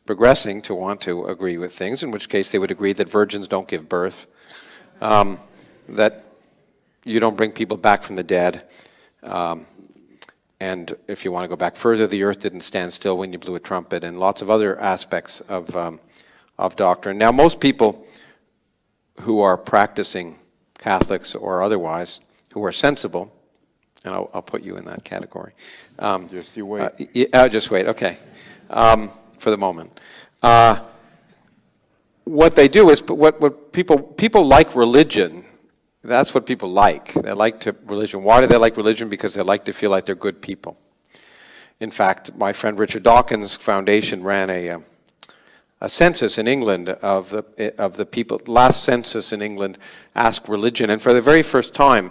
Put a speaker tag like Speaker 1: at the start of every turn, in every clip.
Speaker 1: progressing to want to agree with things, in which case they would agree that virgins don't give birth, that you don't bring people back from the dead, and if you want to go back further, the earth didn't stand still when you blew a trumpet, and lots of other aspects of doctrine. Now, most people who are practicing Catholics or otherwise, who are sensible, and I'll put you in that category.
Speaker 2: Just you wait.
Speaker 1: Just wait, okay, for the moment. What they do is, what people like religion. That's what people like. They like religion. Why do they like religion? Because they like to feel like they're good people. In fact, my friend Richard Dawkins' foundation ran a census in England of the people. Last census in England asked religion, and for the very first time,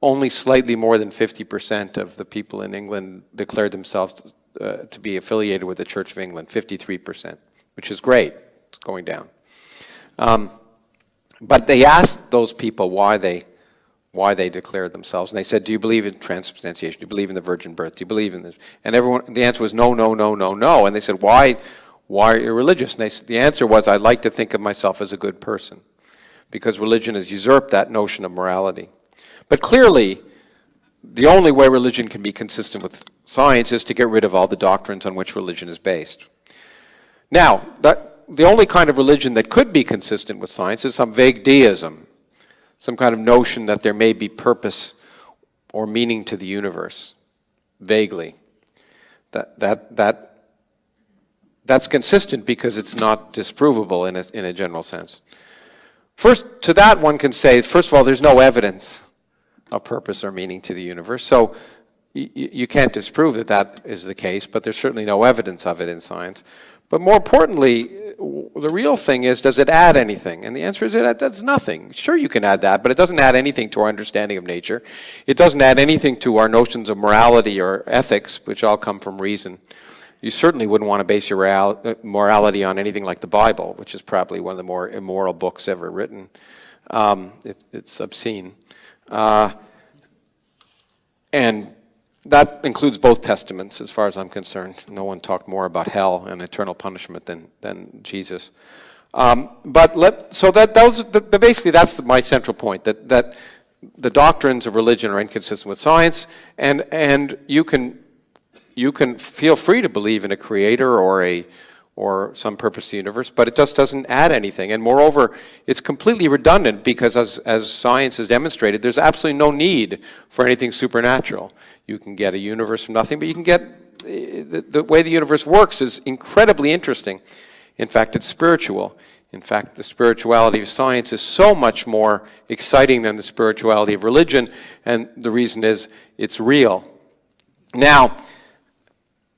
Speaker 1: only slightly more than 50% of the people in England declared themselves to be affiliated with the Church of England. 53%, which is great. It's going down. But they asked those people why they declared themselves, and they said, "Do you believe in transubstantiation? Do you believe in the virgin birth? Do you believe in this?" And the answer was no, no, no, no, no. And they said, "Why are you religious?" And the answer was, "I like to think of myself as a good person," because religion has usurped that notion of morality. But clearly, the only way religion can be consistent with science is to get rid of all the doctrines on which religion is based. Now, the only kind of religion that could be consistent with science is some vague deism, some kind of notion that there may be purpose or meaning to the universe, vaguely. That's consistent because it's not disprovable in a general sense. First, to that one can say, first of all, there's no evidence of purpose or meaning to the universe, so you can't disprove that that is the case, but there's certainly no evidence of it in science. But more importantly, the real thing is, does it add anything? And the answer is, it does nothing. Sure, you can add that, but it doesn't add anything to our understanding of nature. It doesn't add anything to our notions of morality or ethics, which all come from reason. You certainly wouldn't want to base your morality on anything like the Bible, which is probably one of the more immoral books ever written. It's obscene. And that includes both testaments, as far as I'm concerned. No one talked more about hell and eternal punishment than Jesus. Basically, that's my central point, that the doctrines of religion are inconsistent with science, and you can feel free to believe in a creator or some purpose of the universe, but it just doesn't add anything. And moreover, it's completely redundant because, as science has demonstrated, there's absolutely no need for anything supernatural. You can get a universe from nothing, but you can get, the way the universe works is incredibly interesting. In fact, it's spiritual. In fact, the spirituality of science is so much more exciting than the spirituality of religion, and the reason is it's real. Now,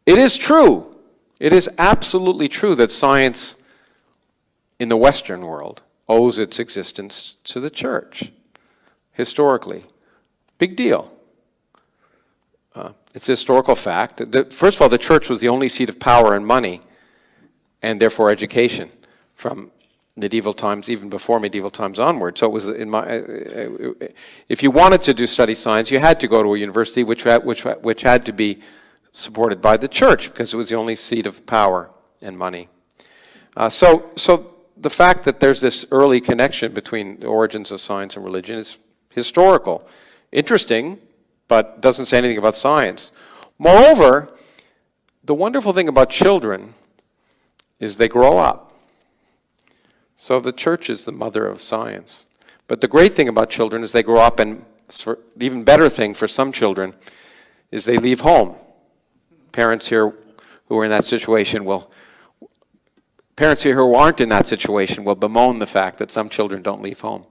Speaker 1: it is true. It is absolutely true that science in the Western world owes its existence to the church, historically. Big deal. It's a historical fact. First of all, the church was the only seat of power and money, and therefore education, from medieval times, even before medieval times onward. So it was if you wanted to study science, you had to go to a university which had to be supported by the church, because it was the only seat of power and money. So the fact that there's this early connection between the origins of science and religion is historical, interesting, but doesn't say anything about science. Moreover, the wonderful thing about children is they grow up. So the church is the mother of science. But the great thing about children is they grow up, and the even better thing for some children is they leave home. Parents here who are in that situation parents here who aren't in that situation will bemoan the fact that some children don't leave home.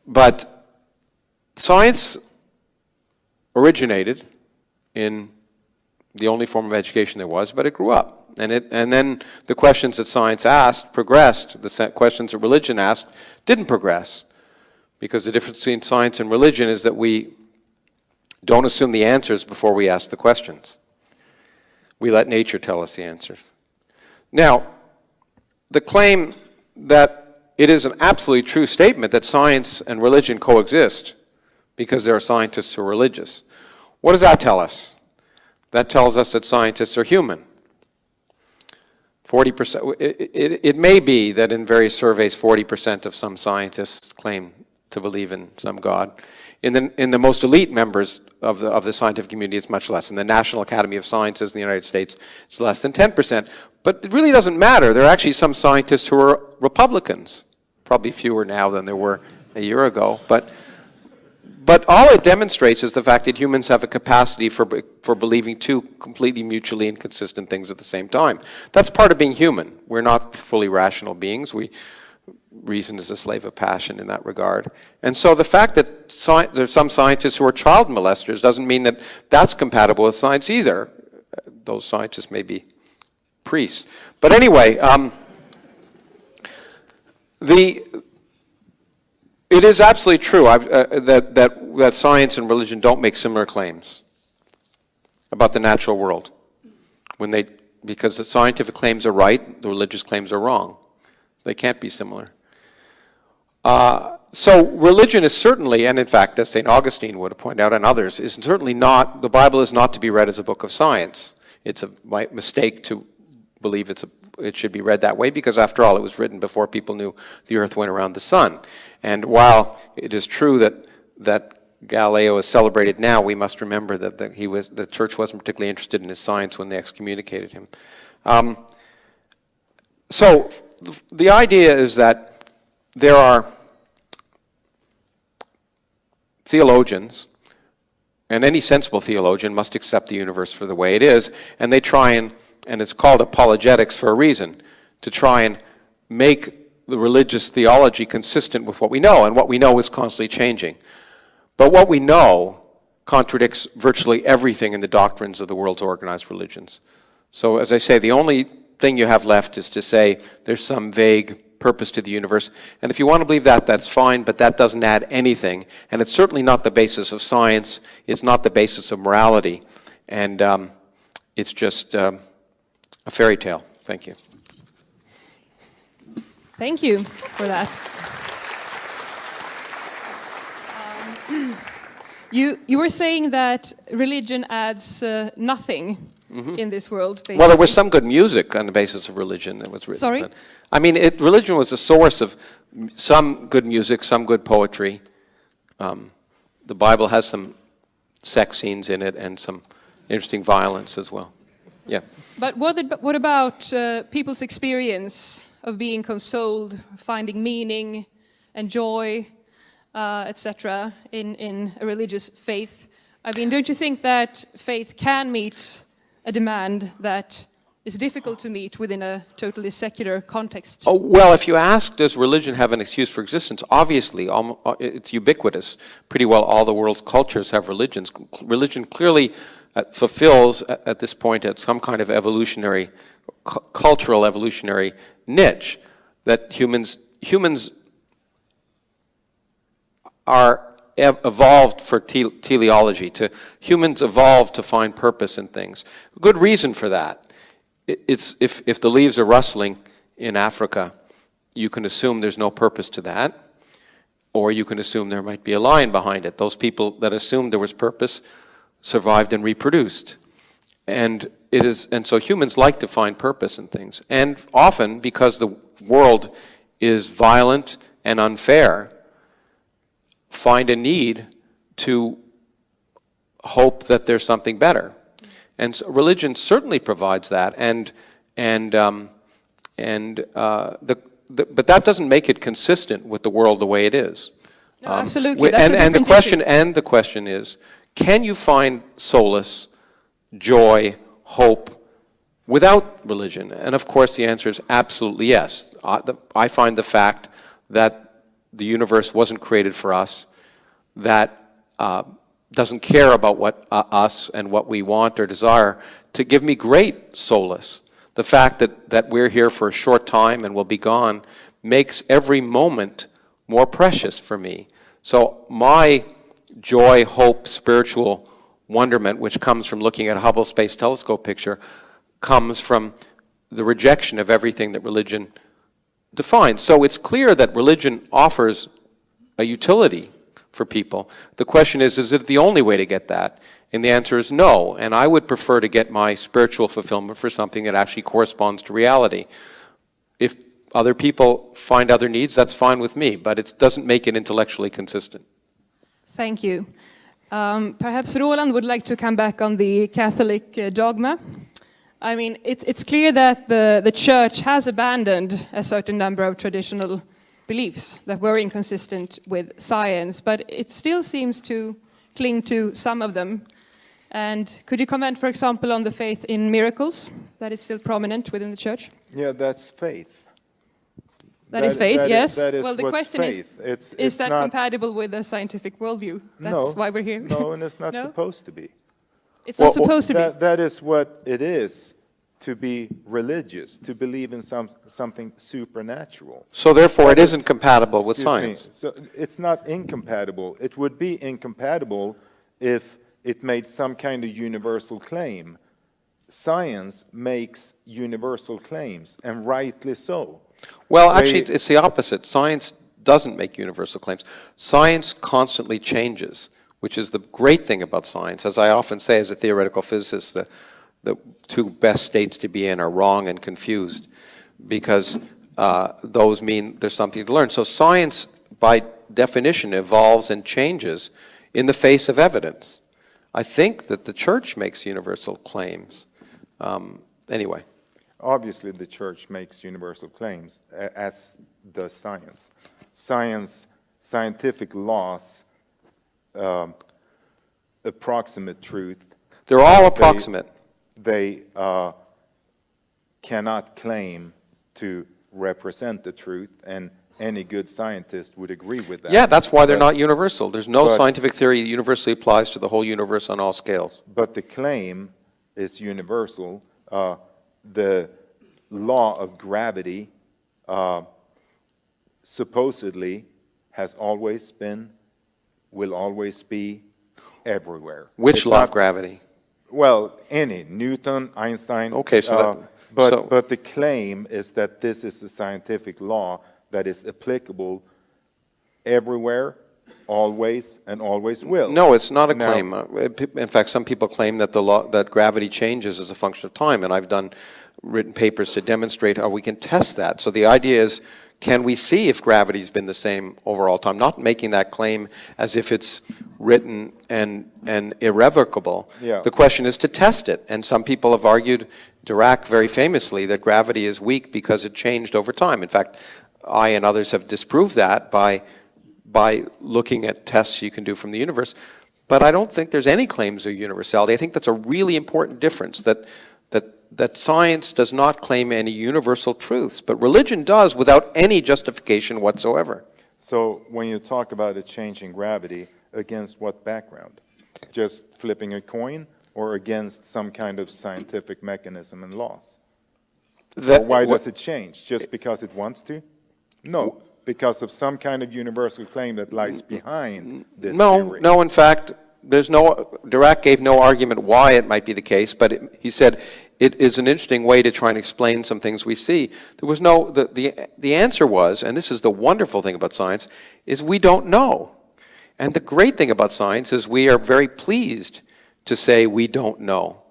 Speaker 1: But science originated in the only form of education there was, but it grew up. And then the questions that science asked progressed. The questions that religion asked didn't progress, because the difference between science and religion is that we don't assume the answers before we ask the questions. We let nature tell us the answers. Now, the claim that it is an absolutely true statement that science and religion coexist because there are scientists who are religious. What does that tell us? That tells us that scientists are human. 40%. It may be that in various surveys, 40% of some scientists claim to believe in some God. In the most elite members of the scientific community, it's much less. In the National Academy of Sciences in the United States, it's less than 10%. But it really doesn't matter. There are actually some scientists who are Republicans, probably fewer now than there were a year ago. But all it demonstrates is the fact that humans have a capacity for believing two completely mutually inconsistent things at the same time. That's part of being human. We're not fully rational beings. Reason is a slave of passion in that regard. And so the fact that there's some scientists who are child molesters doesn't mean that that's compatible with science either. Those scientists may be priests. But anyway, it is absolutely true that science and religion don't make similar claims about the natural world. Because the scientific claims are right, the religious claims are wrong. They can't be similar. So religion is certainly, and in fact, as St. Augustine would have pointed out, and others, is certainly not, the Bible is not to be read as a book of science. It's a mistake to believe it should be read that way, because after all, it was written before people knew the earth went around the sun. And while it is true that Galileo is celebrated now, we must remember that the church wasn't particularly interested in his science when they excommunicated him. So the idea is that there are theologians, and any sensible theologian must accept the universe for the way it is, and they try and it's called apologetics for a reason, to try and make the religious theology consistent with what we know, and what we know is constantly changing. But what we know contradicts virtually everything in the doctrines of the world's organized religions. So as I say, the only thing you have left is to say there's some vague purpose to the universe. And if you want to believe that, that's fine, but that doesn't add anything. And it's certainly not the basis of science. It's not the basis of morality. And it's just a fairy tale. Thank you.
Speaker 3: Thank you for that. You were saying that religion adds nothing in this world, basically.
Speaker 1: Well, there was some good music on the basis of religion that was written.
Speaker 3: Sorry?
Speaker 1: I mean, religion was a source of some good music, some good poetry. The Bible has some sex scenes in it and some interesting violence as well. Yeah.
Speaker 3: But what about people's experience of being consoled, finding meaning and joy, etc., in a religious faith? I mean, don't you think that faith can meet a demand that is difficult to meet within a totally secular context?
Speaker 1: Oh, well, if you ask, does religion have an excuse for existence? Obviously, it's ubiquitous. Pretty well all the world's cultures have religions. Religion clearly fulfills, at this point, some kind of evolutionary, cultural evolutionary niche that humans are evolved for teleology. Humans evolved to find purpose in things. Good reason for that. It's if the leaves are rustling in Africa, you can assume there's no purpose to that, or you can assume there might be a lion behind it. Those people that assumed there was purpose survived and reproduced. And so humans like to find purpose in things. And often, because the world is violent and unfair, find a need to hope that there's something better. And so religion certainly provides that, but that doesn't make it consistent with the world the way it is.
Speaker 3: No, absolutely.
Speaker 1: And the question is, can you find solace, joy, hope without religion? And of course, the answer is absolutely yes. I find the fact that the universe wasn't created for us, that doesn't care about what us and what we want or desire, to give me great solace. The fact that we're here for a short time and will be gone makes every moment more precious for me. So my joy, hope, spiritual wonderment, which comes from looking at a Hubble Space Telescope picture, comes from the rejection of everything that religion defines. So it's clear that religion offers a utility for people. The question is it the only way to get that? And the answer is no. And I would prefer to get my spiritual fulfillment for something that actually corresponds to reality. If other people find other needs, that's fine with me, but it doesn't make it intellectually consistent.
Speaker 3: Thank you. Perhaps Roland would like to come back on the Catholic dogma. I mean, it's clear that the Church has abandoned a certain number of traditional beliefs that were inconsistent with science, but it still seems to cling to some of them. And could you comment, for example, on the faith in miracles, that is still prominent within the Church?
Speaker 2: Yeah, that's faith.
Speaker 3: That is faith, yes.
Speaker 2: That is
Speaker 3: well, the
Speaker 2: what's
Speaker 3: question
Speaker 2: faith.
Speaker 3: is that
Speaker 2: not,
Speaker 3: compatible with the scientific worldview? That's
Speaker 2: no,
Speaker 3: why we're here.
Speaker 2: No, and it's not
Speaker 3: No?
Speaker 2: supposed to be.
Speaker 3: It's not supposed to be.
Speaker 2: That is what it is to be religious, to believe in something supernatural.
Speaker 1: So therefore, it isn't compatible with science.
Speaker 2: So it's not incompatible. It would be incompatible if it made some kind of universal claim. Science makes universal claims, and rightly so.
Speaker 1: Well, actually, it's the opposite. Science doesn't make universal claims. Science constantly changes, which is the great thing about science. As I often say as a theoretical physicist, the two best states to be in are wrong and confused, because those mean there's something to learn. So science, by definition, evolves and changes in the face of evidence. I think that the Church makes universal claims. Anyway.
Speaker 2: Obviously, the Church makes universal claims, as does science. Scientific laws, approximate truth.
Speaker 1: They're all approximate.
Speaker 2: They cannot claim to represent the truth, and any good scientist would agree with that.
Speaker 1: Yeah, that's why they're not universal. There's no scientific theory that universally applies to the whole universe on all scales.
Speaker 2: But the claim is universal. The law of gravity supposedly has always been, will always be everywhere.
Speaker 1: Which law of gravity?
Speaker 2: Well, any. Newton, Einstein.
Speaker 1: Okay, so
Speaker 2: but the claim is that this is a scientific law that is applicable everywhere, always, and always will.
Speaker 1: No, it's not a claim. In fact, some people claim that that gravity changes as a function of time, and I've written papers to demonstrate how we can test that. So the idea is, can we see if gravity's been the same over all time? Not making that claim as if it's written and irrevocable.
Speaker 2: Yeah.
Speaker 1: The question is to test it. And some people have argued, Dirac very famously, that gravity is weak because it changed over time. In fact, I and others have disproved that by looking at tests you can do from the universe. But I don't think there's any claims of universality. I think that's a really important difference, that science does not claim any universal truths, but religion does without any justification whatsoever.
Speaker 2: So when you talk about a change in gravity, against what background? Just flipping a coin, or against some kind of scientific mechanism and laws? Why does it change? Just because it wants to? No, because of some kind of universal claim that lies behind this theory.
Speaker 1: No, in fact, Dirac gave no argument why it might be the case, but he said it is an interesting way to try and explain some things we see. There was the answer was, and this is the wonderful thing about science, is we don't know. And the great thing about science is we are very pleased to say we don't know.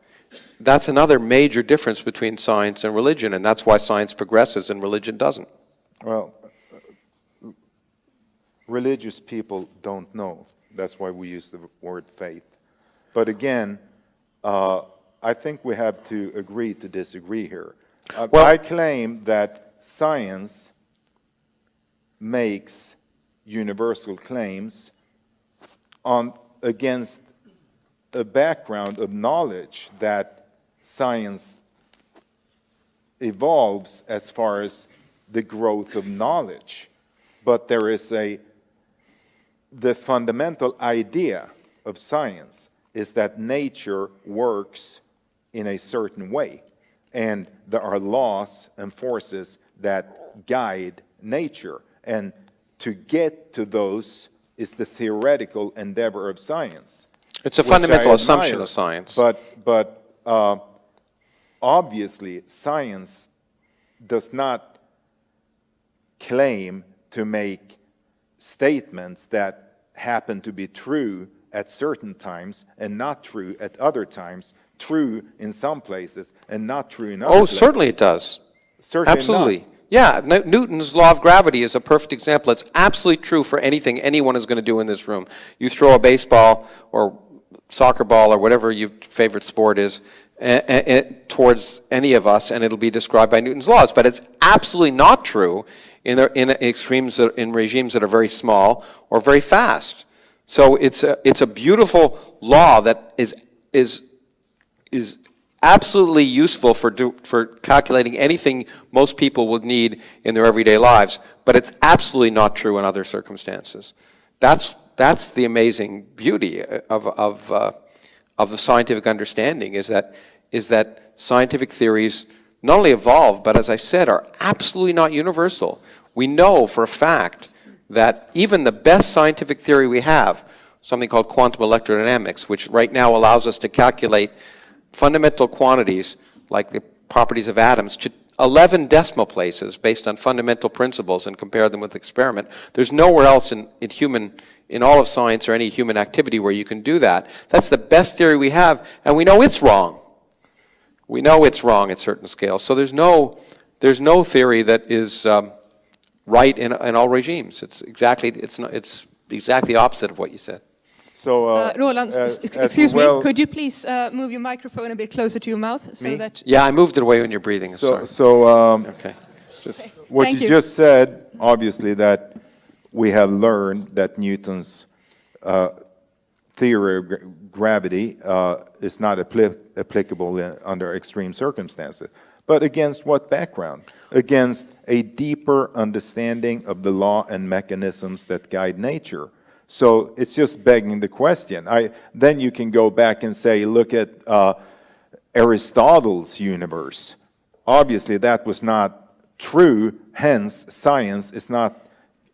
Speaker 1: That's another major difference between science and religion, and that's why science progresses and religion doesn't.
Speaker 2: Well, religious people don't know. That's why we use the word faith. But again, I think we have to agree to disagree here. I claim that science makes universal claims against a background of knowledge that science evolves as far as the growth of knowledge. But there is the fundamental idea of science is that nature works in a certain way, and there are laws and forces that guide nature, and to get to those is the theoretical endeavor of science.
Speaker 1: It's a fundamental assumption of science.
Speaker 2: But obviously, science does not claim to make statements that happen to be true at certain times and not true at other times, true in some places and not true in other places.
Speaker 1: Certainly it does.
Speaker 2: Certainly
Speaker 1: Absolutely.
Speaker 2: not.
Speaker 1: Yeah, Newton's law of gravity is a perfect example. It's absolutely true for anything anyone is going to do in this room. You throw a baseball or soccer ball or whatever your favorite sport is towards any of us, and it'll be described by Newton's laws. But it's absolutely not true in extremes, in regimes that are very small or very fast. So it's a beautiful law that is absolutely useful for calculating anything most people would need in their everyday lives, but it's absolutely not true in other circumstances. That's the amazing beauty of the scientific understanding, is that scientific theories not only evolve, but as I said, are absolutely not universal. We know for a fact that even the best scientific theory we have, something called quantum electrodynamics, which right now allows us to calculate fundamental quantities like the properties of atoms to 11 decimal places based on fundamental principles and compare them with experiment. There's nowhere else in all of science or any human activity where you can do that. That's the best theory we have, and we know it's wrong. We know it's wrong at certain scales. So there's no theory that is right in all regimes. It's exactly opposite of what you said.
Speaker 2: So,
Speaker 3: Roland, excuse me, could you please move your microphone a bit closer to your mouth so that?
Speaker 1: Yeah, I moved it away when you're breathing. Sorry.
Speaker 2: Okay. What
Speaker 3: Thank
Speaker 2: you
Speaker 3: you.
Speaker 2: just said, obviously, that we have learned that Newton's theory of gravity is not applicable under extreme circumstances. But against what background? Against a deeper understanding of the law and mechanisms that guide nature. So it's just begging the question. Then you can go back and say, look at Aristotle's universe. Obviously, that was not true. Hence, science is not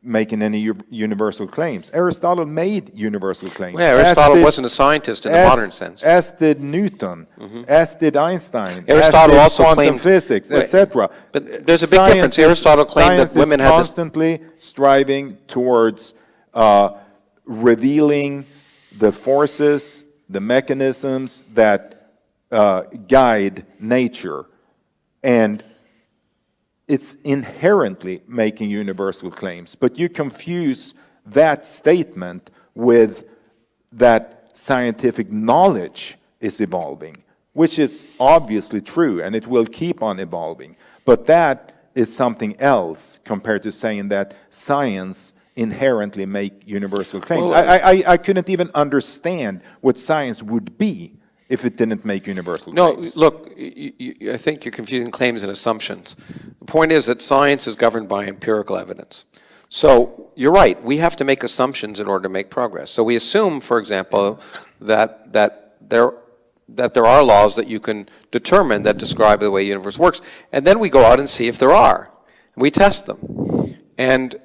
Speaker 2: making any universal claims. Aristotle made universal claims.
Speaker 1: Yeah, Aristotle wasn't a scientist in the modern sense.
Speaker 2: As did Newton, as did Einstein,
Speaker 1: Aristotle
Speaker 2: as did
Speaker 1: also
Speaker 2: quantum
Speaker 1: claimed
Speaker 2: physics, etc.
Speaker 1: But there's a big difference. Aristotle claimed that women had this.
Speaker 2: Science is constantly striving towards revealing the forces, the mechanisms that guide nature. And it's inherently making universal claims. But you confuse that statement with that scientific knowledge is evolving, which is obviously true, and it will keep on evolving. But that is something else compared to saying that science inherently make universal claims.
Speaker 1: Well,
Speaker 2: I couldn't even understand what science would be if it didn't make universal claims.
Speaker 1: No, look, I think you're confusing claims and assumptions. The point is that science is governed by empirical evidence. So you're right, we have to make assumptions in order to make progress. So we assume, for example, that there are laws that you can determine that describe the way the universe works, and then we go out and see if there are. And we test them. And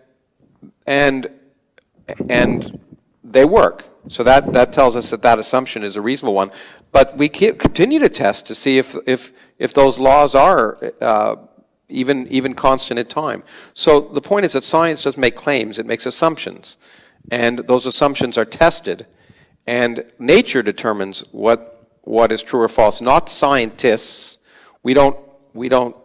Speaker 1: they work. So that tells us that assumption is a reasonable one. But we continue to test to see if those laws are even constant in time. So the point is that science doesn't make claims, it makes assumptions. And those assumptions are tested. And nature determines what is true or false, not scientists. We don't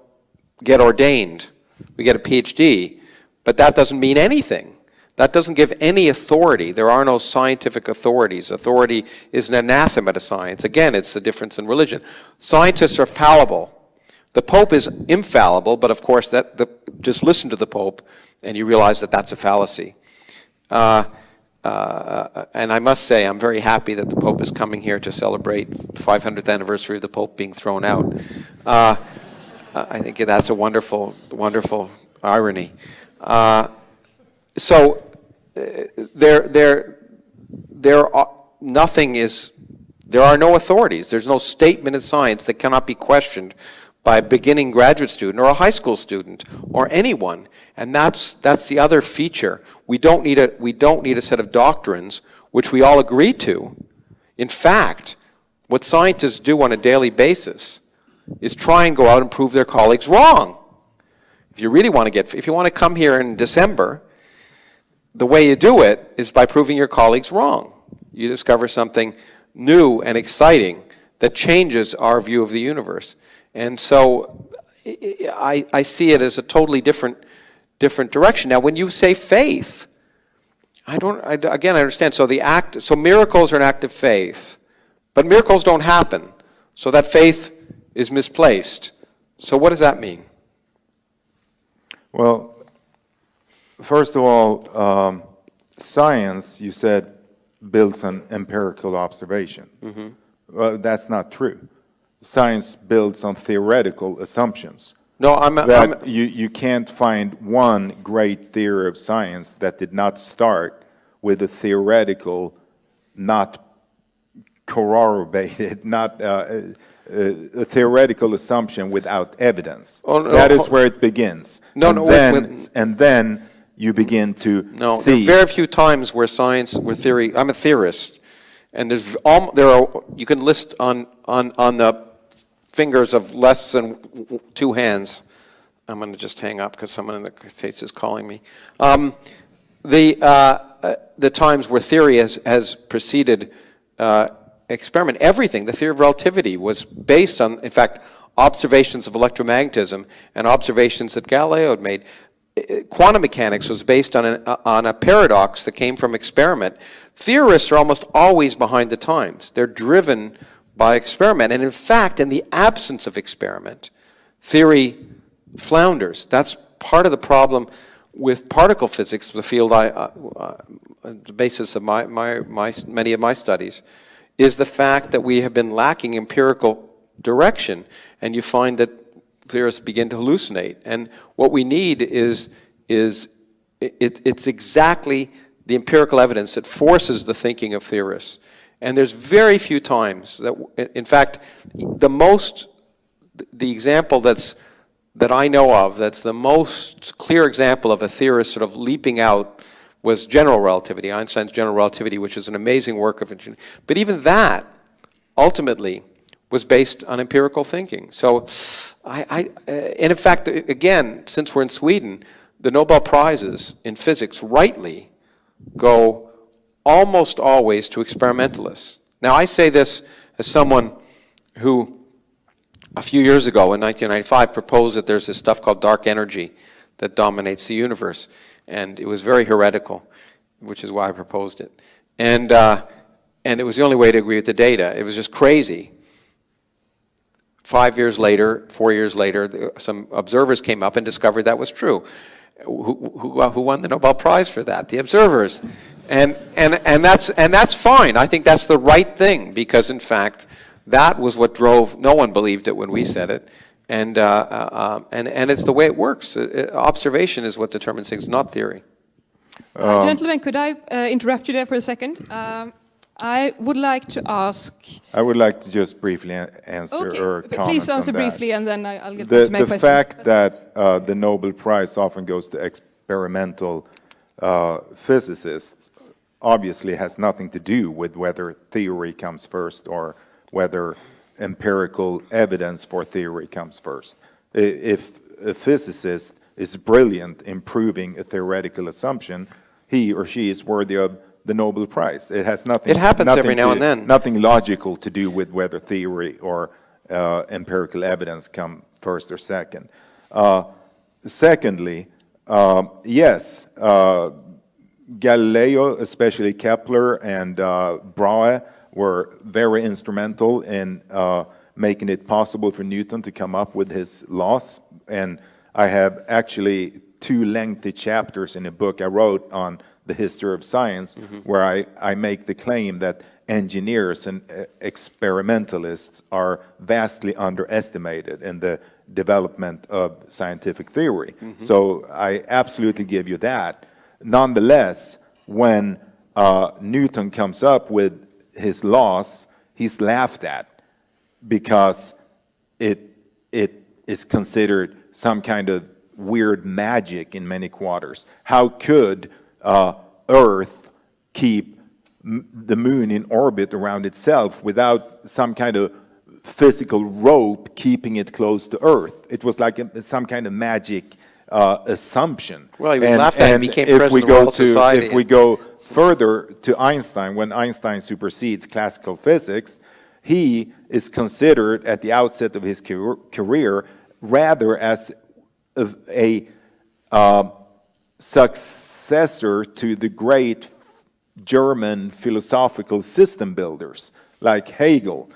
Speaker 1: get ordained. We get a PhD, but that doesn't mean anything. That doesn't give any authority. There are no scientific authorities. Authority is an anathema to science. Again, it's the difference in religion. Scientists are fallible. The Pope is infallible, but of course, just listen to the Pope, and you realize that that's a fallacy. And I must say, I'm very happy that the Pope is coming here to celebrate the 500th anniversary of the Pope being thrown out. I think that's a wonderful, wonderful irony. So there are no authorities. There's no statement in science that cannot be questioned by a beginning graduate student or a high school student or anyone. And that's the other feature. We don't need a set of doctrines which we all agree to. In fact, what scientists do on a daily basis is try and go out and prove their colleagues wrong. If you want to come here in December, the way you do it is by proving your colleagues wrong. you discover something new and exciting that changes our view of the universe. And so I see it as a totally different direction. Now, when you say faith, again, I understand. So miracles are an act of faith, but miracles don't happen. So that faith is misplaced. So what does that mean?
Speaker 2: Well, first of all, science, you said, builds on empirical observation.
Speaker 1: Mm-hmm.
Speaker 2: Well, that's not true. Science builds on theoretical assumptions.
Speaker 1: No,
Speaker 2: You can't find one great theory of science that did not start with a theoretical, not corroborated, not a theoretical assumption without evidence.
Speaker 1: Oh, no,
Speaker 2: that is where it begins. And then you begin to see.
Speaker 1: There are very few times where theory. I'm a theorist, and you can list on the fingers of less than two hands. I'm going to just hang up because someone in the States is calling me. The times where theory has preceded experiment. Everything, the theory of relativity, was based on, in fact, observations of electromagnetism and observations that Galileo had made. Quantum mechanics was based on a paradox that came from experiment. Theorists are almost always behind the times. They're driven by experiment. And in fact, in the absence of experiment, theory flounders. That's part of the problem with particle physics, the field the basis of many of my studies, is the fact that we have been lacking empirical direction, and you find that theorists begin to hallucinate. And what we need it's exactly the empirical evidence that forces the thinking of theorists. And there's very few times that, in fact, the example that I know of that's the most clear example of a theorist sort of leaping out was general relativity, Einstein's general relativity, which is an amazing work of engineering. But even that, ultimately, was based on empirical thinking. So, and in fact, again, since we're in Sweden, the Nobel Prizes in physics, rightly, go almost always to experimentalists. Now, I say this as someone who, a few years ago, in 1995, proposed that there's this stuff called dark energy that dominates the universe. And it was very heretical, which is why I proposed it. And it was the only way to agree with the data. It was just crazy. 4 years later, some observers came up and discovered that was true. Who won the Nobel Prize for that? The observers. And that's fine. I think that's the right thing, because in fact, that was what drove. No one believed it when we said it. And it's the way it works. Observation is what determines things, not theory.
Speaker 3: Gentlemen, could I interrupt you there for a second? I would like to ask...
Speaker 2: I would like to just briefly answer or comment.
Speaker 3: Please answer
Speaker 2: on that.
Speaker 3: briefly, and then I'll get back to my question.
Speaker 2: The fact that the Nobel Prize often goes to experimental physicists obviously has nothing to do with whether theory comes first or whether empirical evidence for theory comes first. If a physicist is brilliant in proving a theoretical assumption, he or she is worthy of the Nobel Prize. It has nothing.
Speaker 1: It happens every now and then.
Speaker 2: Nothing logical to do with whether theory or empirical evidence come first or second. Secondly, yes, Galileo, especially Kepler and Brahe, were very instrumental in making it possible for Newton to come up with his laws. And I have actually 2 lengthy chapters in a book I wrote on the history of science, where I make the claim that engineers and experimentalists are vastly underestimated in the development of scientific theory. So I absolutely give you that. Nonetheless, when Newton comes up with his laws, he's laughed at because it is considered some kind of weird magic in many quarters. How could Earth keep the moon in orbit around itself without some kind of physical rope keeping it close to Earth? It was like some kind of magic assumption.
Speaker 1: Well, he was laughed at and became president of Royal Society.
Speaker 2: If we go further to Einstein, when Einstein supersedes classical physics, he is considered at the outset of his career rather as a successor to the great German philosophical system builders like Hegel.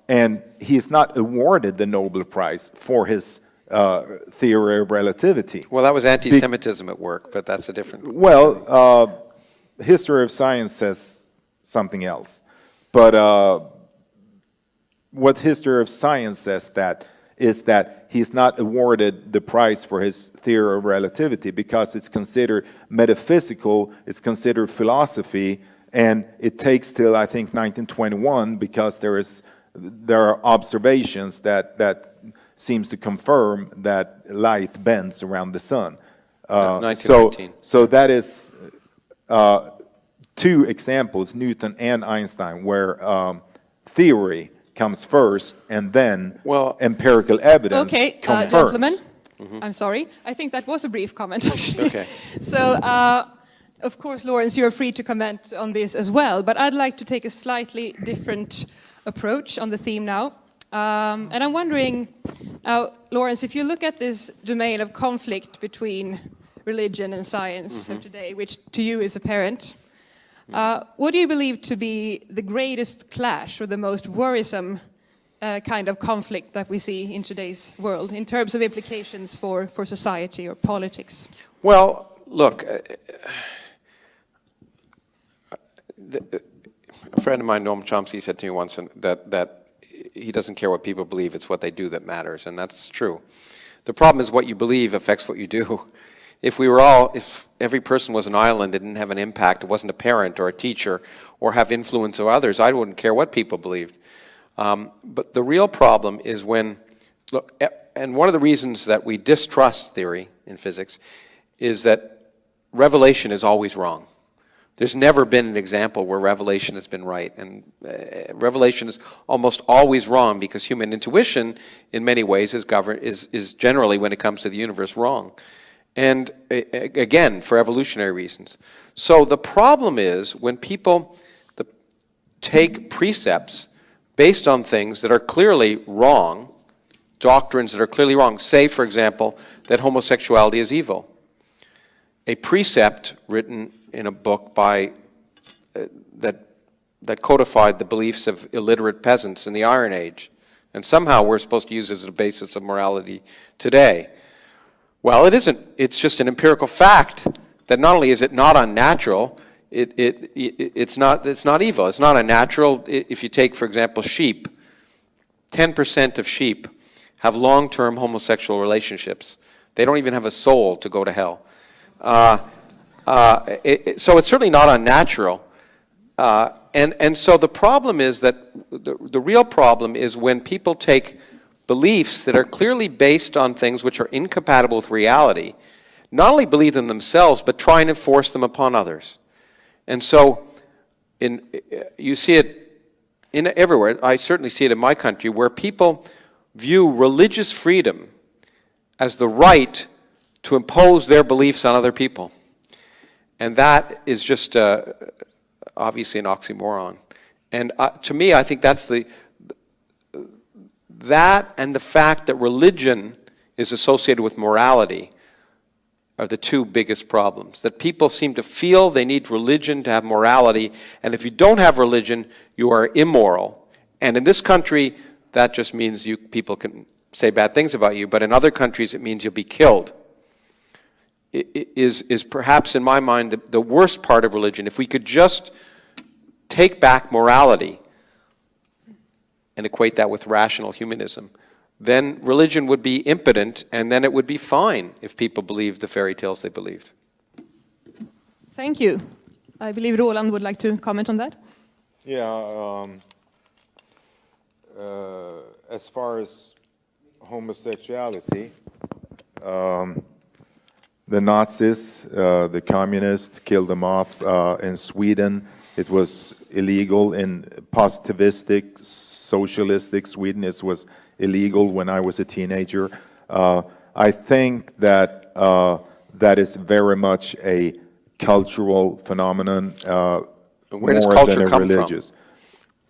Speaker 2: And he is not awarded the Nobel Prize for his theory of relativity.
Speaker 1: Well, that was anti-Semitism at work, but that's a different...
Speaker 2: Well, history of science says something else. But what history of science says is that he's not awarded the prize for his theory of relativity because it's considered metaphysical, it's considered philosophy, and it takes till, I think, 1921 because there are observations that seems to confirm that light bends around the sun.
Speaker 1: 1919.
Speaker 2: So that is two examples, Newton and Einstein, where theory comes first and then empirical evidence confirms.
Speaker 3: Gentlemen, I'm sorry. I think that was a brief comment, actually.
Speaker 1: Okay.
Speaker 3: So, of course, Lawrence, you're free to comment on this as well, but I'd like to take a slightly different approach on the theme now. And I'm wondering, Lawrence, if you look at this domain of conflict between religion and science of today, which to you is apparent, what do you believe to be the greatest clash or the most worrisome kind of conflict that we see in today's world in terms of implications for society or politics?
Speaker 1: Well, look, a friend of mine, Noam Chomsky, said to me once that he doesn't care what people believe, it's what they do that matters, and that's true. The problem is what you believe affects what you do. If every person was an island and didn't have an impact, it wasn't a parent or a teacher or have influence of others, I wouldn't care what people believed. But the real problem is when, look, and one of the reasons that we distrust theory in physics is that revelation is always wrong. There's never been an example where revelation has been right, and revelation is almost always wrong because human intuition, in many ways, is generally, when it comes to the universe, wrong. And again, for evolutionary reasons. So the problem is when people take precepts based on things that are clearly wrong, doctrines that are clearly wrong. Say, for example, that homosexuality is evil. A precept written in a book by that codified the beliefs of illiterate peasants in the Iron Age, and somehow we're supposed to use it as a basis of morality today. Well, it isn't. It's just an empirical fact that not only is it not unnatural, it's not evil. It's not unnatural. If you take, for example, sheep, 10% of sheep have long-term homosexual relationships. They don't even have a soul to go to hell. So it's certainly not unnatural. And so the problem is that the real problem is when people take beliefs that are clearly based on things which are incompatible with reality, not only believe them themselves, but try and enforce them upon others. And so you see it everywhere. I certainly see it in my country, where people view religious freedom as the right to impose their beliefs on other people. And that is just obviously an oxymoron. And to me, I think that's that and the fact that religion is associated with morality are the two biggest problems. That people seem to feel they need religion to have morality, and if you don't have religion, you are immoral. And in this country, that just means people can say bad things about you, but in other countries, it means you'll be killed. It is perhaps, in my mind, the worst part of religion. If we could just take back morality and equate that with rational humanism, then religion would be impotent, and then it would be fine if people believed the fairy tales they believed.
Speaker 3: Thank you. I believe Roland would like to comment on that.
Speaker 2: Yeah, as far as homosexuality, the Nazis, the communists killed them off in Sweden. It was illegal in positivistic, socialistic Sweden. It was illegal when I was a teenager. I think that that is very much a cultural phenomenon
Speaker 1: Where does
Speaker 2: more
Speaker 1: culture
Speaker 2: than a
Speaker 1: come from?
Speaker 2: religious.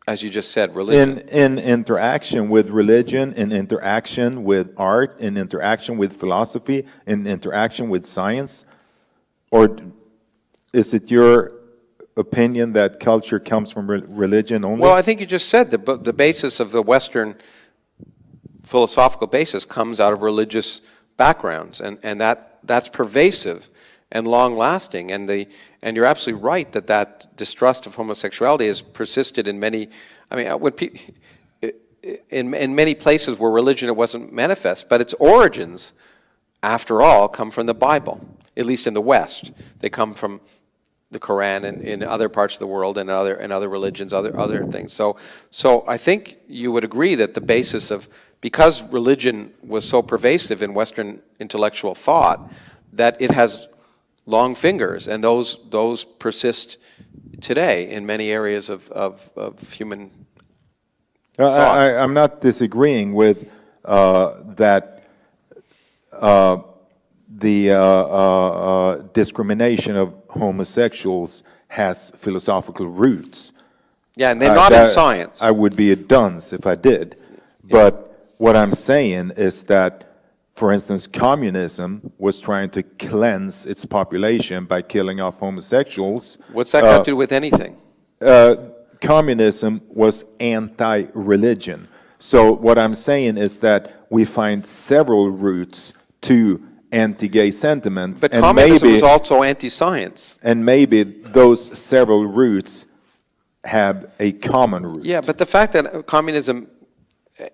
Speaker 1: As you just said, religion.
Speaker 2: In interaction with religion, in interaction with art, in interaction with philosophy, in interaction with science? Or is it your opinion that culture comes from religion only?
Speaker 1: Well, I think you just said the basis of the Western philosophical basis comes out of religious backgrounds, and that's pervasive and long-lasting. And you're absolutely right that distrust of homosexuality has persisted in many. I mean, in many places where religion it wasn't manifest, but its origins, after all, come from the Bible. At least in the West, they come from the Quran and in other parts of the world and other religions, other things. So I think you would agree that the basis of, because religion was so pervasive in Western intellectual thought, that it has long fingers, and those persist today in many areas of human thought.
Speaker 2: I'm not disagreeing with that. The discrimination of homosexuals has philosophical roots.
Speaker 1: Yeah, and they're not in science.
Speaker 2: I would be a dunce if I did. Yeah. But what I'm saying is that, for instance, communism was trying to cleanse its population by killing off homosexuals.
Speaker 1: What's that got to do with anything?
Speaker 2: Communism was anti-religion. So what I'm saying is that we find several roots to anti-gay sentiments.
Speaker 1: But communism was also anti-science.
Speaker 2: And maybe those several roots have a common root.
Speaker 1: Yeah, but the fact that communism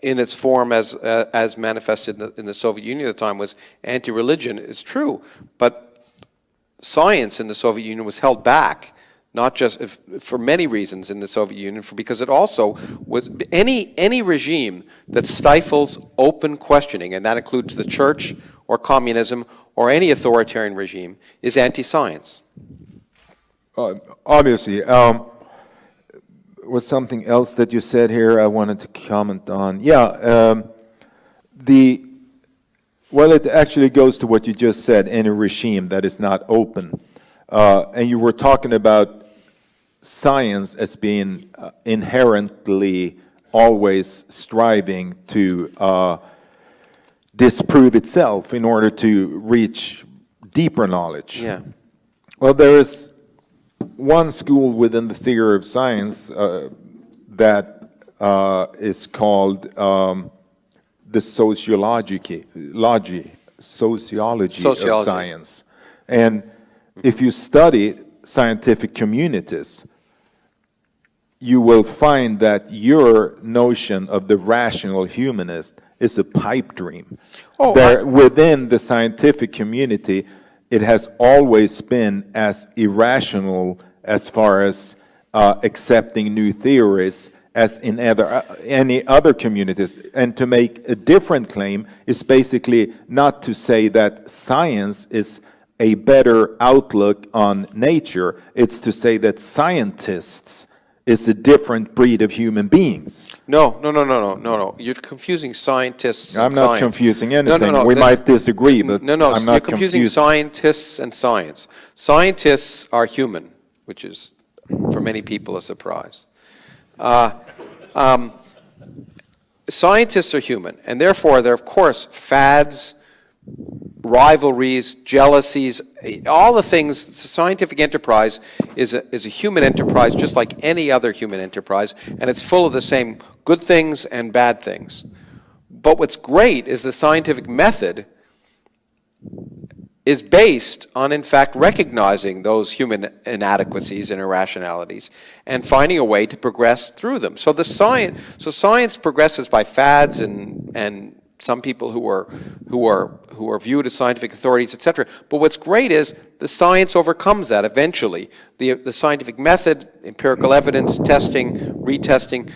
Speaker 1: in its form as manifested in the Soviet Union at the time was anti-religion is true, but science in the Soviet Union was held back, not just for many reasons in the Soviet Union, because it also was any regime that stifles open questioning, and that includes the church or communism or any authoritarian regime, is anti-science.
Speaker 2: Obviously. Was something else that you said here I wanted to comment on. Yeah, well, it actually goes to what you just said, any regime that is not open. And you were talking about science as being inherently always striving to disprove itself in order to reach deeper knowledge.
Speaker 1: Yeah.
Speaker 2: Well, there is one school within the theory of science that is called the sociology of science. And if you study scientific communities, you will find that your notion of the rational humanist is a pipe dream. Within the scientific community, it has always been as irrational as far as accepting new theories as in any other communities. And to make a different claim is basically not to say that science is a better outlook on nature. It's to say that scientists is a different breed of human beings.
Speaker 1: No. You're confusing scientists and
Speaker 2: I'm not
Speaker 1: science.
Speaker 2: confusing anything.
Speaker 1: No.
Speaker 2: We might disagree, but I'm not
Speaker 1: you're confusing scientists and science. Scientists are human, which is, for many people, a surprise. Scientists are human, and therefore there are, of course, fads, rivalries, jealousies, all the things. Scientific enterprise is a human enterprise just like any other human enterprise, and it's full of the same good things and bad things. But what's great is the scientific method is based on, in fact, recognizing those human inadequacies and irrationalities and finding a way to progress through them. So science progresses by fads and some people who are viewed as scientific authorities, etc. But what's great is the science overcomes that eventually. The scientific method, empirical evidence, testing, retesting,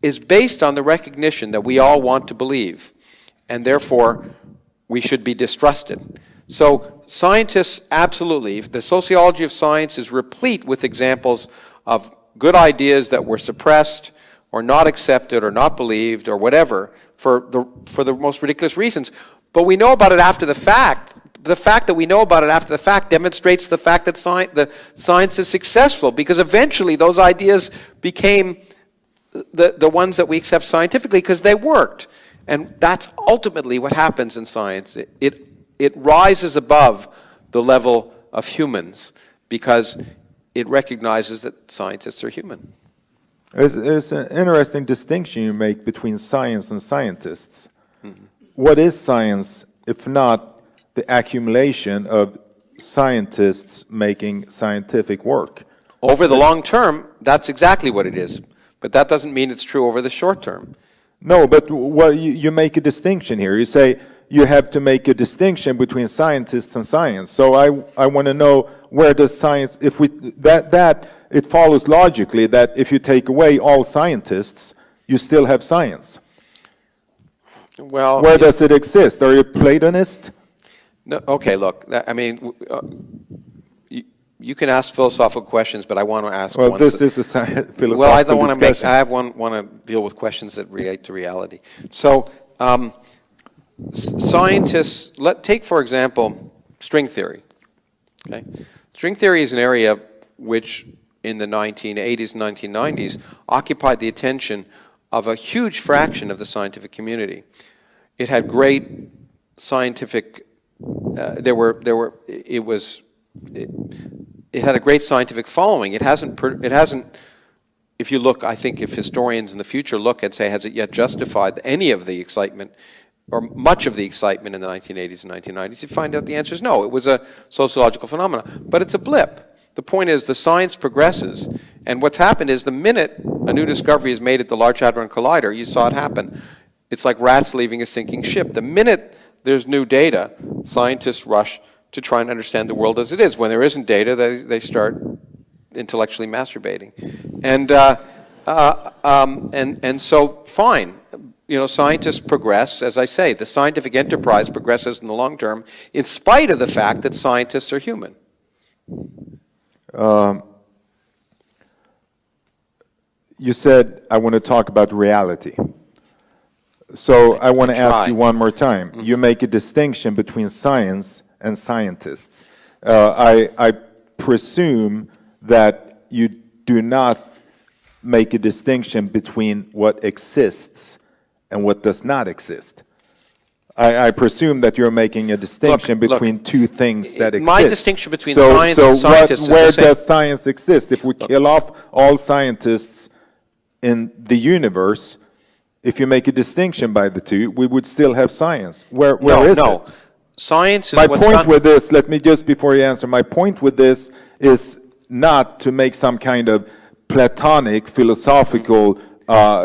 Speaker 1: is based on the recognition that we all want to believe, and therefore we should be distrusted. So scientists, absolutely, the sociology of science is replete with examples of good ideas that were suppressed or not accepted or not believed or whatever for the most ridiculous reasons. But we know about it after the fact the fact that we know about it after the fact demonstrates the fact that science is successful, because eventually those ideas became the ones that we accept scientifically because they worked. And that's ultimately what happens in science. It rises above the level of humans because it recognizes that scientists are human.
Speaker 2: It's an interesting distinction you make between science and scientists. Mm-hmm. What is science if not the accumulation of scientists making scientific work?
Speaker 1: Over the long term, that's exactly what it is. But that doesn't mean it's true over the short term.
Speaker 2: No, but you make a distinction here. You say you have to make a distinction between scientists and science. So I want to know, where does science, if we that it follows logically that if you take away all scientists, you still have science.
Speaker 1: Well,
Speaker 2: where does it exist? Are you a Platonist?
Speaker 1: No, okay, look, I mean, you can ask philosophical questions, but I want to ask
Speaker 2: well,
Speaker 1: ones.
Speaker 2: This is a philosophical
Speaker 1: well, I don't want to
Speaker 2: discussion.
Speaker 1: I want to deal with questions that relate to reality. So, scientists, take for example string theory. Okay, string theory is an area which in the 1980s and 1990s occupied the attention of a huge fraction of the scientific community. It had great scientific. It had a great scientific following. It hasn't. If you look, I think if historians in the future look and say, has it yet justified any of the excitement, or much of the excitement in the 1980s and 1990s, you find out the answer is no. It was a sociological phenomenon, but it's a blip. The point is, the science progresses, and what's happened is the minute a new discovery is made at the Large Hadron Collider, you saw it happen. It's like rats leaving a sinking ship. The minute there's new data, scientists rush to try and understand the world as it is. When there isn't data, they start intellectually masturbating, and so fine. You know, scientists progress, as I say. The scientific enterprise progresses in the long term, in spite of the fact that scientists are human.
Speaker 2: You said, I want to talk about reality. So I want to ask you one more time. Mm-hmm. You make a distinction between science and scientists. I presume that you do not make a distinction between what exists and what does not exist. I presume that you're making a distinction between two things that exist.
Speaker 1: My distinction between science and scientists
Speaker 2: where does science exist? If we kill off all scientists in the universe, if you make a distinction by the two, we would still have science. Where is it?
Speaker 1: Science is
Speaker 2: my point with this, let me just, before you answer, my point with this is not to make some kind of Platonic, philosophical,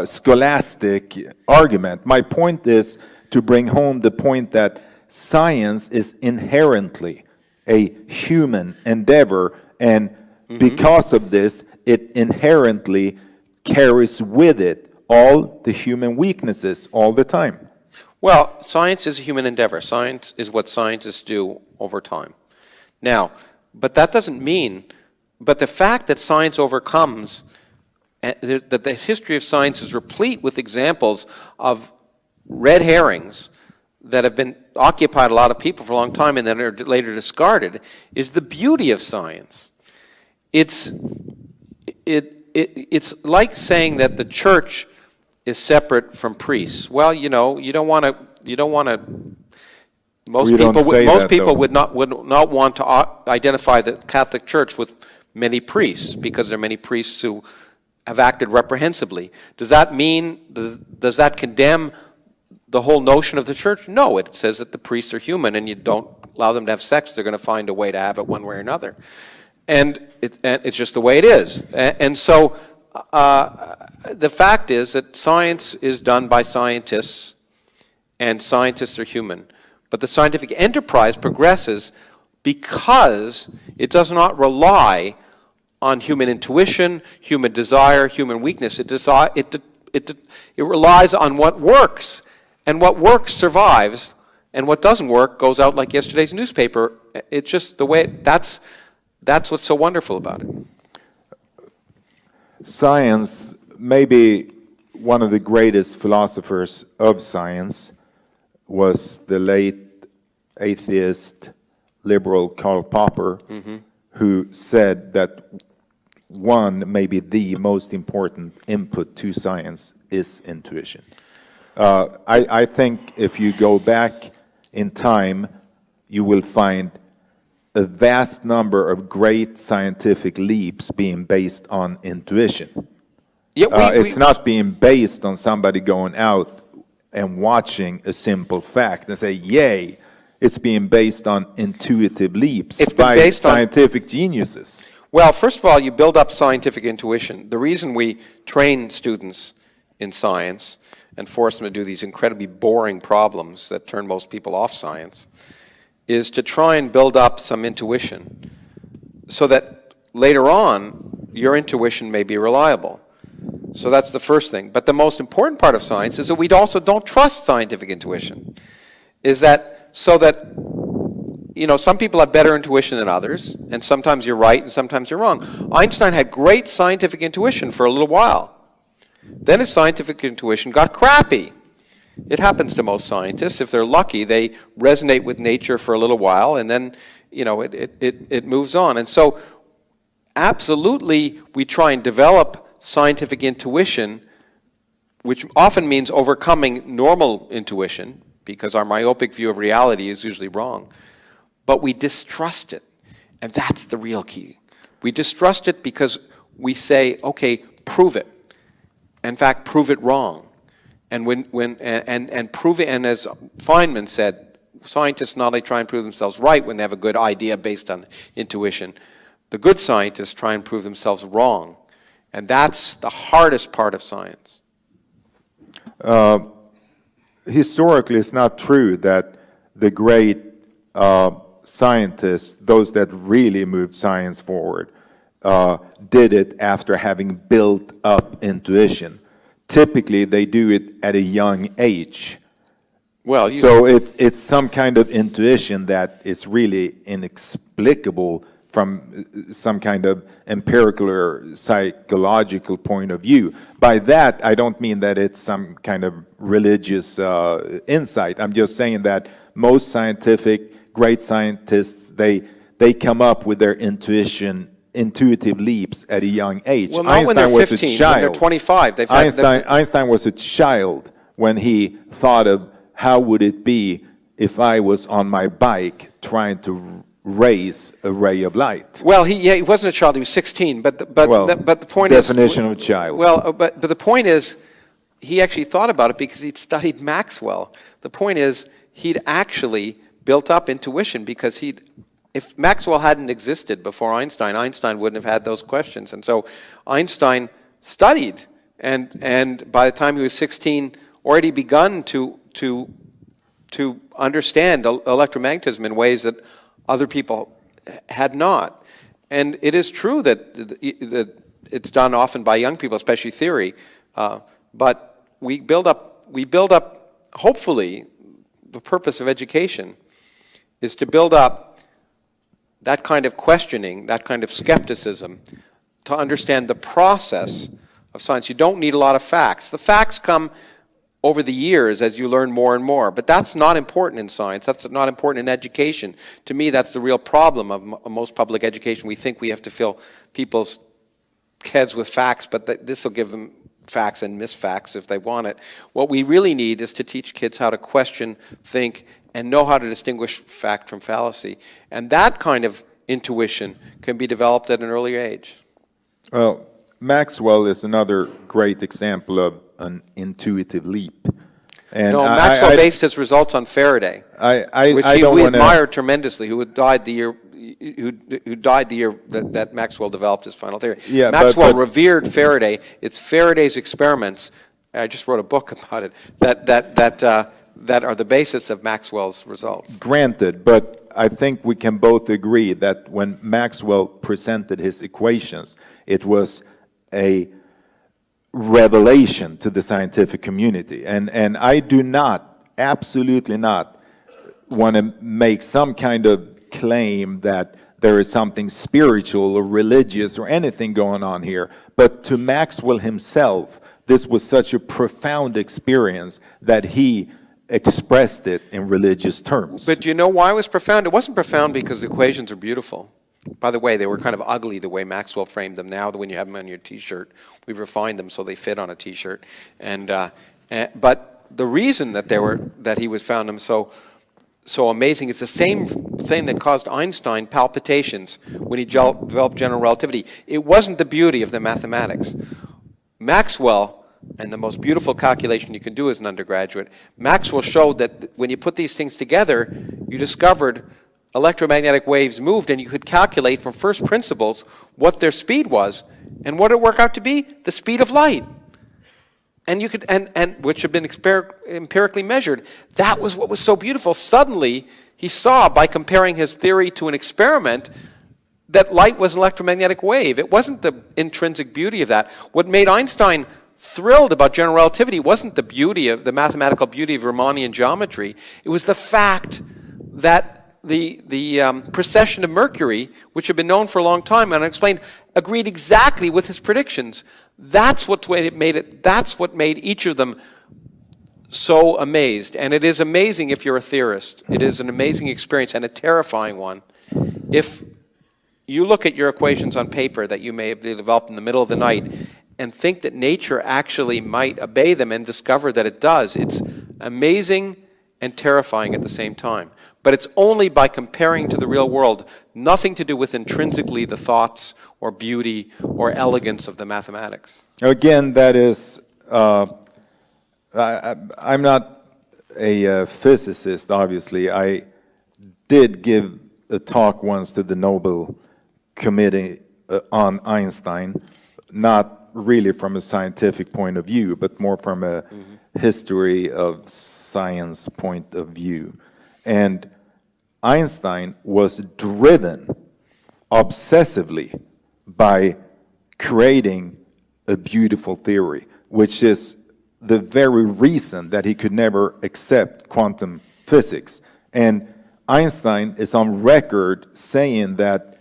Speaker 2: scholastic argument. My point is to bring home the point that science is inherently a human endeavor, and because of this, it inherently carries with it all the human weaknesses all the time.
Speaker 1: Well, science is a human endeavor. Science is what scientists do over time. Now, but that doesn't mean, but the fact that science overcomes, that the history of science is replete with examples of red herrings that have been occupied a lot of people for a long time and then are later discarded, is the beauty of science. It's like saying that the church is separate from priests. Well, you know, you don't want to. Most people would not want to identify the Catholic Church with many priests, because there are many priests who have acted reprehensibly. Does that mean, does that condemn the whole notion of the church? No, it says that the priests are human, and you don't allow them to have sex. They're going to find a way to have it one way or another, and it's just the way it is. And so the fact is that science is done by scientists, and scientists are human. But the scientific enterprise progresses because it does not rely on human intuition, human desire, human weakness. It relies on what works, and what works survives, and what doesn't work goes out like yesterday's newspaper. It's just the way that's what's so wonderful about it.
Speaker 2: Science, maybe one of the greatest philosophers of science was the late atheist liberal Karl Popper, who said that one, maybe the most important input to science is intuition. I think if you go back in time, you will find a vast number of great scientific leaps being based on intuition.
Speaker 1: Yeah,
Speaker 2: It's not being based on somebody going out and watching a simple fact and say, yay. It's being based on intuitive leaps by scientific geniuses.
Speaker 1: Well, first of all, you build up scientific intuition. The reason we train students in science and force them to do these incredibly boring problems that turn most people off science is to try and build up some intuition so that later on your intuition may be reliable. So that's the first thing. But the most important part of science is that we also don't trust scientific intuition. Is that so that some people have better intuition than others, and sometimes you're right and sometimes you're wrong. Einstein had great scientific intuition for a little while. Then his scientific intuition got crappy. It happens to most scientists. If they're lucky, they resonate with nature for a little while, and then it moves on. And so absolutely we try and develop scientific intuition, which often means overcoming normal intuition, because our myopic view of reality is usually wrong. But we distrust it, and that's the real key. We distrust it because we say, okay, prove it. In fact, prove it wrong. And prove it, and as Feynman said, scientists not only try and prove themselves right when they have a good idea based on intuition, the good scientists try and prove themselves wrong. And that's the hardest part of science.
Speaker 2: Historically, it's not true that the great scientists, those that really moved science forward, did it after having built up intuition. Typically, they do it at a young age.
Speaker 1: Well,
Speaker 2: so it's some kind of intuition that is really inexplicable from some kind of empirical or psychological point of view. By that, I don't mean that it's some kind of religious insight. I'm just saying that most great scientists, they come up with their intuitive leaps at a young age.
Speaker 1: Well, not when they're 15, when they're 25.
Speaker 2: Einstein was a child when he thought of how would it be if I was on my bike trying to raise a ray of light.
Speaker 1: Well, he wasn't a child. He was 16. But the point is,
Speaker 2: definition of child.
Speaker 1: Well, but the point is, he actually thought about it because he'd studied Maxwell. The point is, he'd actually built up intuition because if Maxwell hadn't existed before Einstein, Einstein wouldn't have had those questions. And so Einstein studied, and by the time he was 16, already begun to understand electromagnetism in ways that other people had not. And it is true that it's done often by young people, especially theory. But we build up, hopefully, the purpose of education is to build up that kind of questioning, that kind of skepticism, to understand the process of science. You don't need a lot of facts. The facts come over the years as you learn more and more, but that's not important in science. That's not important in education. To me, that's the real problem of most public education. We think we have to fill people's heads with facts, but this will give them facts and misfacts if they want it. What we really need is to teach kids how to question, think, and know how to distinguish fact from fallacy. And that kind of intuition can be developed at an early age.
Speaker 2: Well, Maxwell is another great example of an intuitive leap. And
Speaker 1: no, Maxwell based his results on Faraday, which we admire tremendously, who died the year that Maxwell developed his final theory.
Speaker 2: Yeah,
Speaker 1: Maxwell revered Faraday. It's Faraday's experiments. I just wrote a book about it. That are the basis of Maxwell's results.
Speaker 2: Granted, but I think we can both agree that when Maxwell presented his equations, it was a revelation to the scientific community. And I do not, absolutely not, want to make some kind of claim that there is something spiritual or religious or anything going on here. But to Maxwell himself, this was such a profound experience that he expressed it in religious terms.
Speaker 1: But do you know why it was profound? It wasn't profound because the equations are beautiful. By the way, they were kind of ugly the way Maxwell framed them. Now, when you have them on your T-shirt, we've refined them so they fit on a T-shirt. But the reason that he was found them so amazing is the same thing that caused Einstein palpitations when he developed general relativity. It wasn't the beauty of the mathematics. Maxwell, and the most beautiful calculation you can do as an undergraduate, Maxwell showed that when you put these things together, you discovered electromagnetic waves moved, and you could calculate from first principles what their speed was, and what did it work out to be? The speed of light. And you could, and which had been empirically measured. That was what was so beautiful. Suddenly, he saw by comparing his theory to an experiment that light was an electromagnetic wave. It wasn't the intrinsic beauty of that. What made Einstein thrilled about general relativity wasn't the beauty of the mathematical beauty of Riemannian geometry. It was the fact that the precession of Mercury, which had been known for a long time and unexplained, agreed exactly with his predictions. That's what made it. That's what made each of them so amazed. And it is amazing if you're a theorist. It is an amazing experience and a terrifying one. If you look at your equations on paper that you may have developed in the middle of the night and think that nature actually might obey them and discover that it does, it's amazing and terrifying at the same time. But it's only by comparing to the real world, nothing to do with intrinsically the thoughts or beauty or elegance of the mathematics.
Speaker 2: Again, that is, I'm not a physicist, obviously. I did give a talk once to the Nobel Committee on Einstein, not really from a scientific point of view, but more from a history of science point of view. And Einstein was driven obsessively by creating a beautiful theory, which is the very reason that he could never accept quantum physics. And Einstein is on record saying that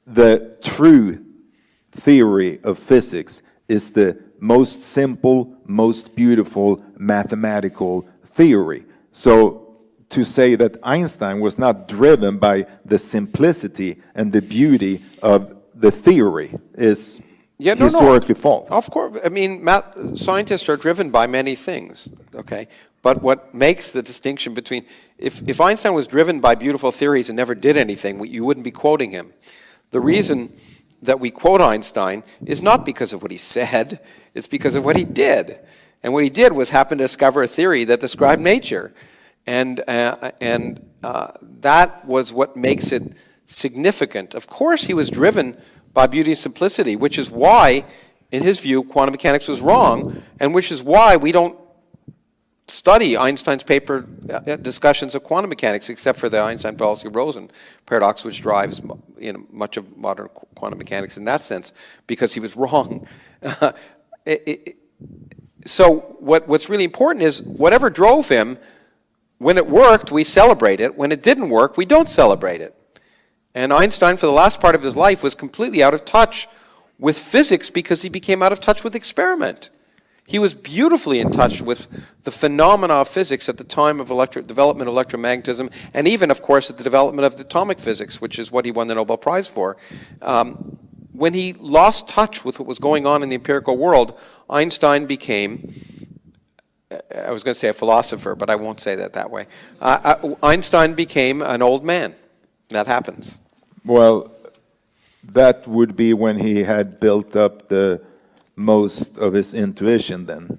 Speaker 2: the true theory of physics is the most simple, most beautiful mathematical theory. So to say that Einstein was not driven by the simplicity and the beauty of the theory is historically false.
Speaker 1: Of course. I mean, scientists are driven by many things, okay? But what makes the distinction between, if Einstein was driven by beautiful theories and never did anything, you wouldn't be quoting him. The reason that we quote Einstein is not because of what he said, it's because of what he did. And what he did was happen to discover a theory that described nature. And that was what makes it significant. Of course, he was driven by beauty and simplicity, which is why, in his view, quantum mechanics was wrong, and which is why we don't study Einstein's paper discussions of quantum mechanics, except for the Einstein-Podolsky-Rosen paradox, which drives much of modern quantum mechanics in that sense, because he was wrong. So what's really important is whatever drove him, when it worked, we celebrate it. When it didn't work, we don't celebrate it. And Einstein, for the last part of his life, was completely out of touch with physics because he became out of touch with experiment. He was beautifully in touch with the phenomena of physics at the time of development of electromagnetism, and even, of course, at the development of atomic physics, which is what he won the Nobel Prize for. When he lost touch with what was going on in the empirical world, Einstein became, I was going to say a philosopher, but I won't say that way. Einstein became an old man. That happens.
Speaker 2: Well, that would be when he had built up the most of his intuition then.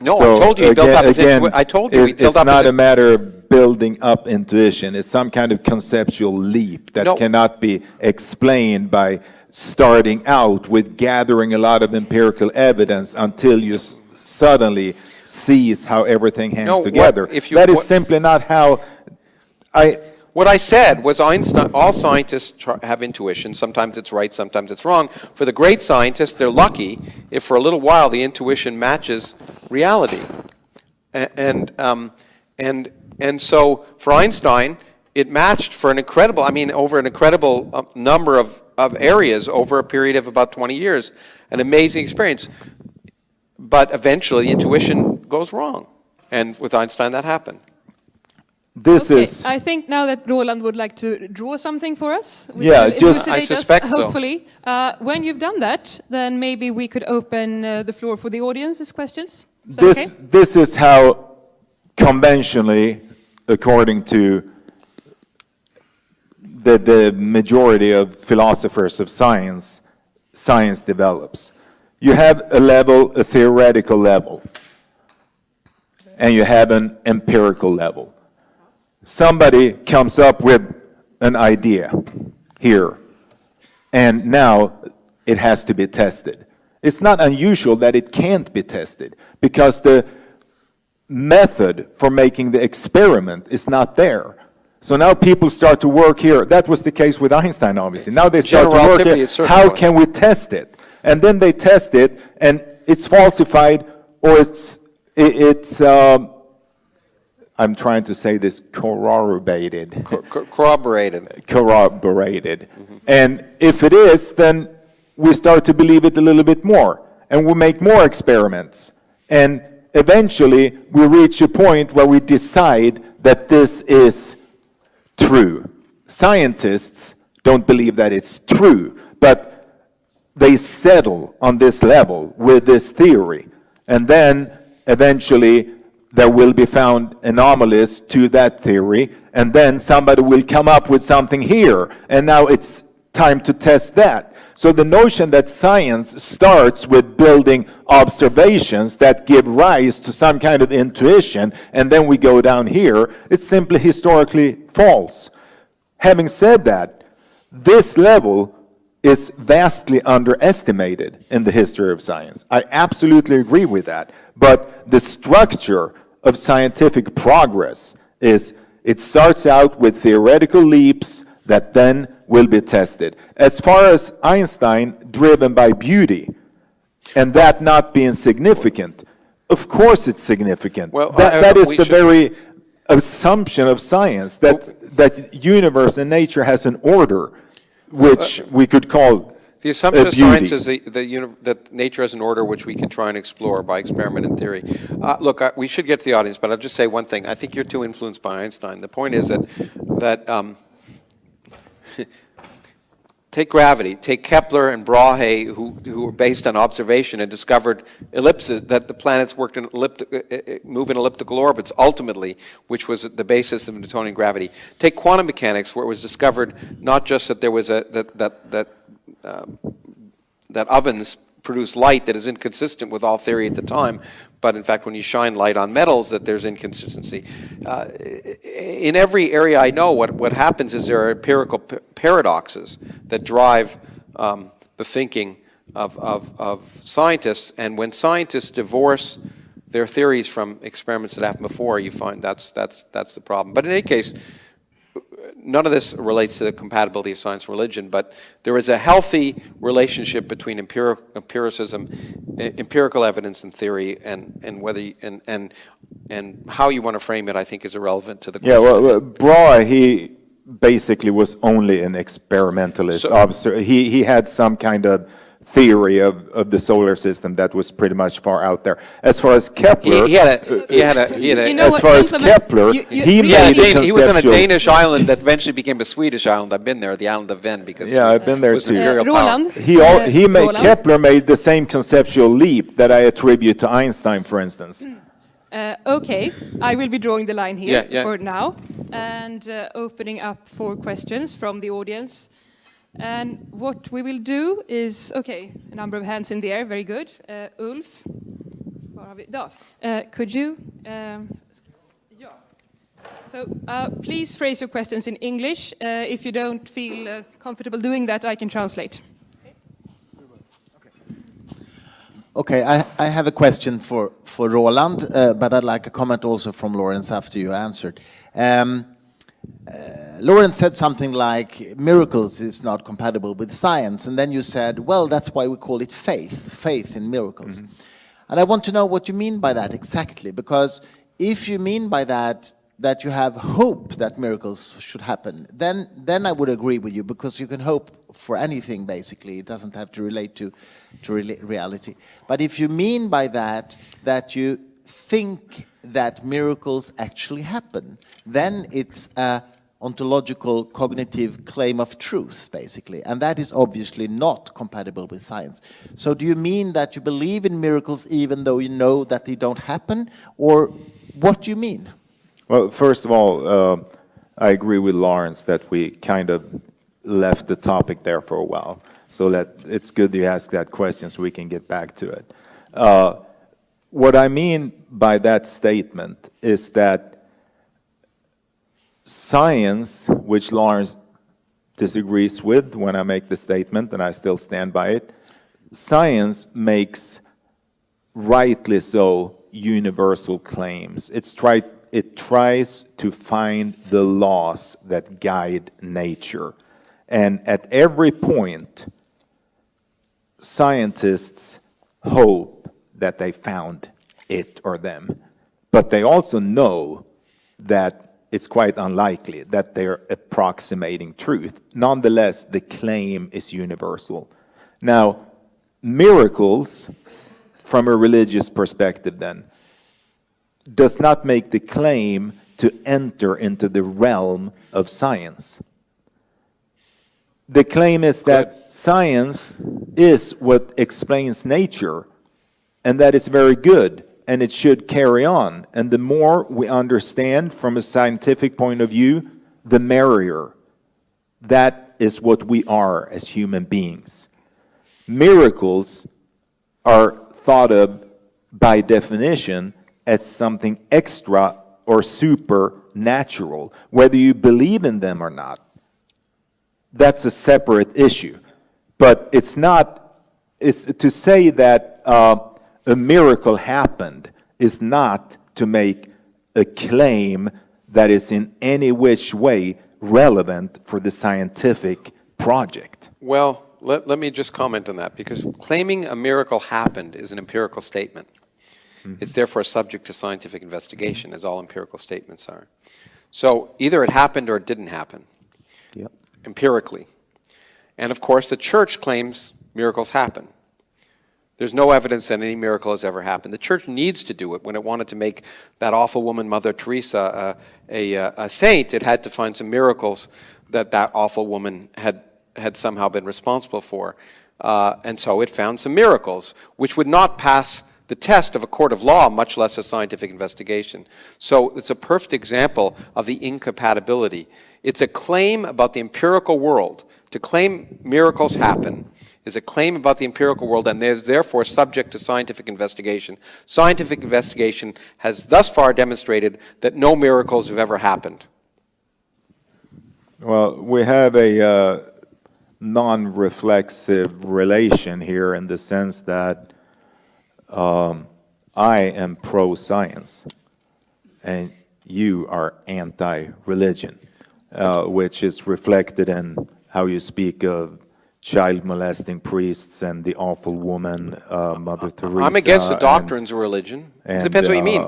Speaker 1: No,
Speaker 2: So
Speaker 1: I told you he built up his intuition. I told you he built up his...
Speaker 2: It's not a matter of building up intuition. It's some kind of conceptual leap that cannot be explained by starting out with gathering a lot of empirical evidence until you suddenly sees how everything hangs together. That is simply not how
Speaker 1: What I said was Einstein, all scientists have intuition. Sometimes it's right, sometimes it's wrong. For the great scientists, they're lucky if for a little while the intuition matches reality. And so for Einstein, it matched for over an incredible number of areas over a period of about 20 years. An amazing experience. But eventually the intuition goes wrong. And with Einstein, that happened.
Speaker 2: This
Speaker 3: Okay,
Speaker 2: is,
Speaker 3: I think now that Roland would like to draw something for us. which
Speaker 2: Yeah,
Speaker 3: will
Speaker 2: just-
Speaker 3: elucidate
Speaker 1: I suspect
Speaker 3: us,
Speaker 1: so.
Speaker 3: hopefully. When you've done that, then maybe we could open the floor for the audience's questions. Is that okay?
Speaker 2: this is how conventionally, according to the majority of philosophers of science develops. You have a level, a theoretical level, and you have an empirical level. Somebody comes up with an idea here, and now it has to be tested. It's not unusual that it can't be tested, because the method for making the experiment is not there. So now people start to work here. That was the case with Einstein, obviously. Now they start to
Speaker 1: General
Speaker 2: work
Speaker 1: relativity
Speaker 2: here.
Speaker 1: is certainly
Speaker 2: How
Speaker 1: one.
Speaker 2: can we test it? And then they test it, and it's falsified, or it's I'm trying to say this, corroborated.
Speaker 1: Corroborated.
Speaker 2: And if it is, then we start to believe it a little bit more. And we make more experiments. And eventually, we reach a point where we decide that this is true. Scientists don't believe that it's true, but they settle on this level with this theory. And then, eventually, there will be found anomalies to that theory, and then somebody will come up with something here, and now it's time to test that. So the notion that science starts with building observations that give rise to some kind of intuition, and then we go down here, it's simply historically false. Having said that, this level is vastly underestimated in the history of science. I absolutely agree with that. But the structure of scientific progress is it starts out with theoretical leaps that then will be tested. As far as Einstein, driven by beauty, and that not being significant, of course it's significant.
Speaker 1: Well,
Speaker 2: that is
Speaker 1: we
Speaker 2: the
Speaker 1: should-
Speaker 2: very assumption of science, that universe and nature has an order, which we could call
Speaker 1: The assumption of
Speaker 2: beauty.
Speaker 1: science is that nature has an order which we can try and explore by experiment and theory. Look, we should get to the audience, but I'll just say one thing. I think you're too influenced by Einstein. The point is that take gravity, take Kepler and Brahe, who were based on observation and discovered ellipses, that the planets worked in move in elliptical orbits ultimately, which was the basis of Newtonian gravity. Take quantum mechanics, where it was discovered not just that there was that ovens produce light that is inconsistent with all theory at the time, but in fact when you shine light on metals that there's inconsistency. In every area I know, what happens is there are empirical paradoxes that drive the thinking of scientists, and when scientists divorce their theories from experiments that happened before, you find that's the problem. But in any case, none of this relates to the compatibility of science and religion, but there is a healthy relationship between empiricism, empirical evidence and theory, and whether and how you want to frame it, I think, is irrelevant to the question.
Speaker 2: Yeah, well, Brahe, he basically was only an experimentalist. He had some kind of theory of the solar system that was pretty much far out there. As far as Kepler,
Speaker 3: You know
Speaker 2: as
Speaker 3: what,
Speaker 2: far as
Speaker 3: gentlemen,
Speaker 2: Kepler, he
Speaker 3: really
Speaker 2: made
Speaker 3: need-
Speaker 1: he was on a
Speaker 2: conceptual-
Speaker 1: Danish island that eventually became a Swedish island. I've been there, the island of Ven, because
Speaker 2: Yeah, I've been there
Speaker 1: it was
Speaker 2: too.
Speaker 1: imperial power.
Speaker 3: Roland,
Speaker 2: He made
Speaker 3: Roland.
Speaker 2: Kepler made the same conceptual leap that I attribute to Einstein, for instance.
Speaker 3: Okay, I will be drawing the line here
Speaker 1: Yeah.
Speaker 3: for now, and opening up for questions from the audience. And what we will do is, okay, a number of hands in the air, very good. Ulf, var har vi? Could you? Ja. So please phrase your questions in English. If you don't feel comfortable doing that, I can translate.
Speaker 4: Okay, I have a question for Roland, but I'd like a comment also from Lawrence after you answered. Lawrence said something like, miracles is not compatible with science, and then you said, well, that's why we call it faith in miracles. Mm-hmm. And I want to know what you mean by that exactly, because if you mean by that you have hope that miracles should happen, then I would agree with you, because you can hope for anything, basically. It doesn't have to relate to reality. But if you mean by that you think that miracles actually happen, then it's a ontological cognitive claim of truth, basically, and that is obviously not compatible with science. So do you mean that you believe in miracles even though you know that they don't happen, or what do you mean?
Speaker 2: Well, first of all, I agree with Lawrence that we kind of left the topic there for a while. So that it's good you ask that question so we can get back to it. What I mean by that statement is that science, which Lawrence disagrees with when I make the statement, and I still stand by it, science makes, rightly so, universal claims. It tries to find the laws that guide nature. And at every point, scientists hope that they found it or them. But they also know that it's quite unlikely that they're approximating truth. Nonetheless, the claim is universal. Now, miracles, from a religious perspective then, does not make the claim to enter into the realm of science. The claim is that science is what explains nature, and that is very good, and it should carry on. And the more we understand from a scientific point of view, the merrier. That is what we are as human beings. Miracles are thought of by definition as something extra or supernatural, whether you believe in them or not. That's a separate issue. But it's to say that a miracle happened is not to make a claim that is in any which way relevant for the scientific project.
Speaker 1: Well, let me just comment on that, because claiming a miracle happened is an empirical statement. It's therefore subject to scientific investigation, as all empirical statements are. So either it happened or it didn't happen, empirically. And of course, the church claims miracles happen. There's no evidence that any miracle has ever happened. The church needs to do it. When it wanted to make that awful woman, Mother Teresa, a saint, it had to find some miracles that awful woman had somehow been responsible for. And so it found some miracles, which would not pass the test of a court of law, much less a scientific investigation. So it's a perfect example of the incompatibility. It's a claim about the empirical world. To claim miracles happen is a claim about the empirical world, and is therefore subject to scientific investigation. Scientific investigation has thus far demonstrated that no miracles have ever happened.
Speaker 2: Well, we have a non-reflexive relation here in the sense that I am pro-science and you are anti-religion, which is reflected in how you speak of child molesting priests and the awful woman, Mother Teresa.
Speaker 1: I'm against the doctrines of religion. It depends what you mean.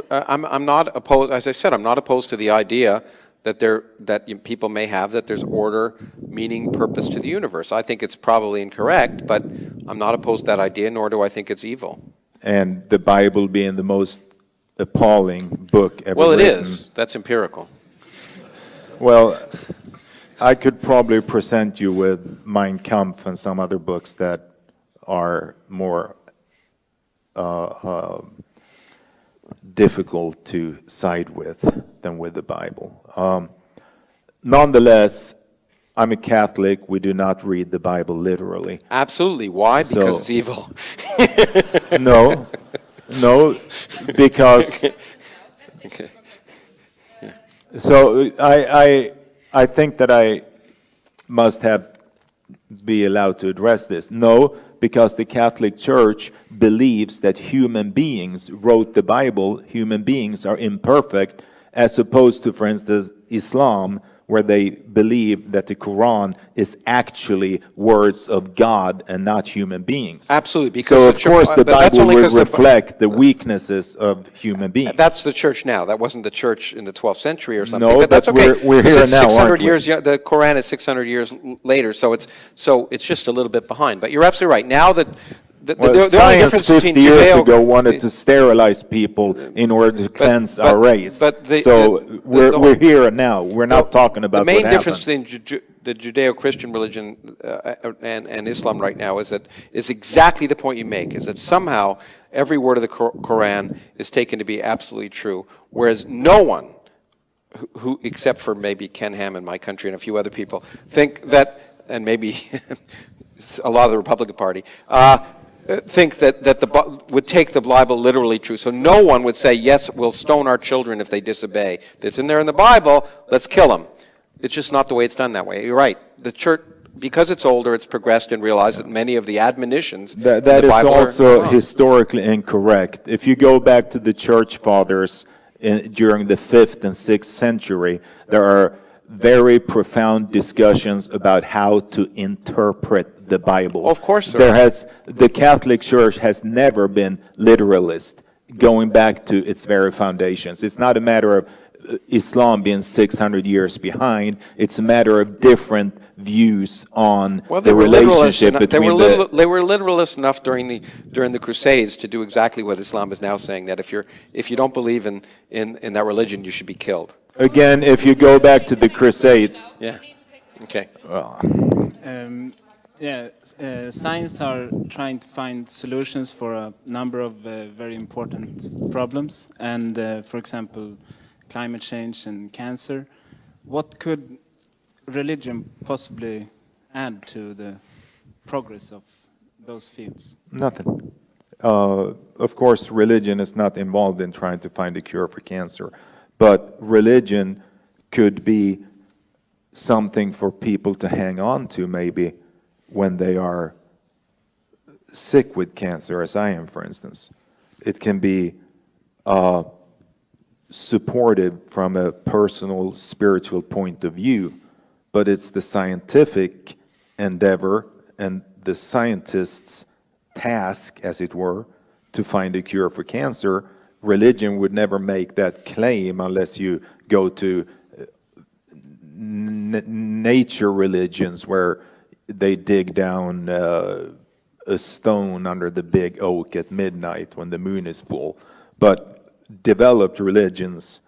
Speaker 1: I'm not opposed, as I said, I'm not opposed to the idea that people may have, that there's order, meaning, purpose to the universe. I think it's probably incorrect, but I'm not opposed to that idea, nor do I think it's evil.
Speaker 2: And the Bible being the most appalling book ever written.
Speaker 1: Well, it is. That's empirical.
Speaker 2: Well, I could probably present you with Mein Kampf and some other books that are more difficult to side with than with the Bible. Nonetheless, I'm a Catholic. We do not read the Bible literally.
Speaker 1: Absolutely. Why? Because it's evil.
Speaker 2: No, because...
Speaker 1: Okay. Yeah.
Speaker 2: So I think that I must be allowed to address this. No, because the Catholic Church believes that human beings wrote the Bible, human beings are imperfect, as opposed to, for instance, Islam, where they believe that the Quran is actually words of God and not human beings.
Speaker 1: Absolutely. Because
Speaker 2: so, of course, the Bible will reflect the weaknesses of human beings.
Speaker 1: That's the church now. That wasn't the church in the 12th century or something.
Speaker 2: No,
Speaker 1: but that's okay.
Speaker 2: We're here now,
Speaker 1: 600 years. The Quran is 600 years later, so it's just a little bit behind. But you're absolutely right. Now that
Speaker 2: Well,
Speaker 1: only
Speaker 2: science
Speaker 1: difference
Speaker 2: 50
Speaker 1: between
Speaker 2: years
Speaker 1: Judeo-
Speaker 2: ago wanted to sterilize people in order to cleanse our race. So we're here now. We're not talking about
Speaker 1: the main
Speaker 2: what
Speaker 1: difference
Speaker 2: happened.
Speaker 1: in the Judeo-Christian religion and Islam right now is exactly the point you make, is that somehow every word of the Quran is taken to be absolutely true, whereas no one who except for maybe Ken Ham in my country and a few other people, think that, and maybe a lot of the Republican Party, think that would take the Bible literally true. So no one would say, yes, we'll stone our children if they disobey. That's in there in the Bible, let's kill them. It's just not the way it's done that way. You're right. The church, because it's older, it's progressed and realized that many of the admonitions
Speaker 2: That
Speaker 1: in the
Speaker 2: is
Speaker 1: Bible
Speaker 2: also
Speaker 1: are wrong.
Speaker 2: historically incorrect. If you go back to the church fathers during the 5th and 6th century, there are very profound discussions about how to interpret the Bible.
Speaker 1: Of course
Speaker 2: the Catholic Church has never been literalist, going back to its very foundations. It's not a matter of Islam being 600 years behind. It's a matter of different views on the relationship between
Speaker 1: they were literalist enough during the Crusades to do exactly what Islam is now saying, that if you don't believe in that religion, you should be killed.
Speaker 2: Again, if you go back to the Crusades.
Speaker 1: Yeah. Okay.
Speaker 5: Science are trying to find solutions for a number of very important problems, and for example, climate change and cancer. What could religion possibly add to the progress of those fields?
Speaker 2: Nothing. Of course, religion is not involved in trying to find a cure for cancer, but religion could be something for people to hang on to maybe when they are sick with cancer, as I am, for instance. It can be supportive from a personal, spiritual point of view, but it's the scientific endeavor and the scientist's task, as it were, to find a cure for cancer. Religion would never make that claim unless you go to nature religions where they dig down a stone under the big oak at midnight when the moon is full. But developed religions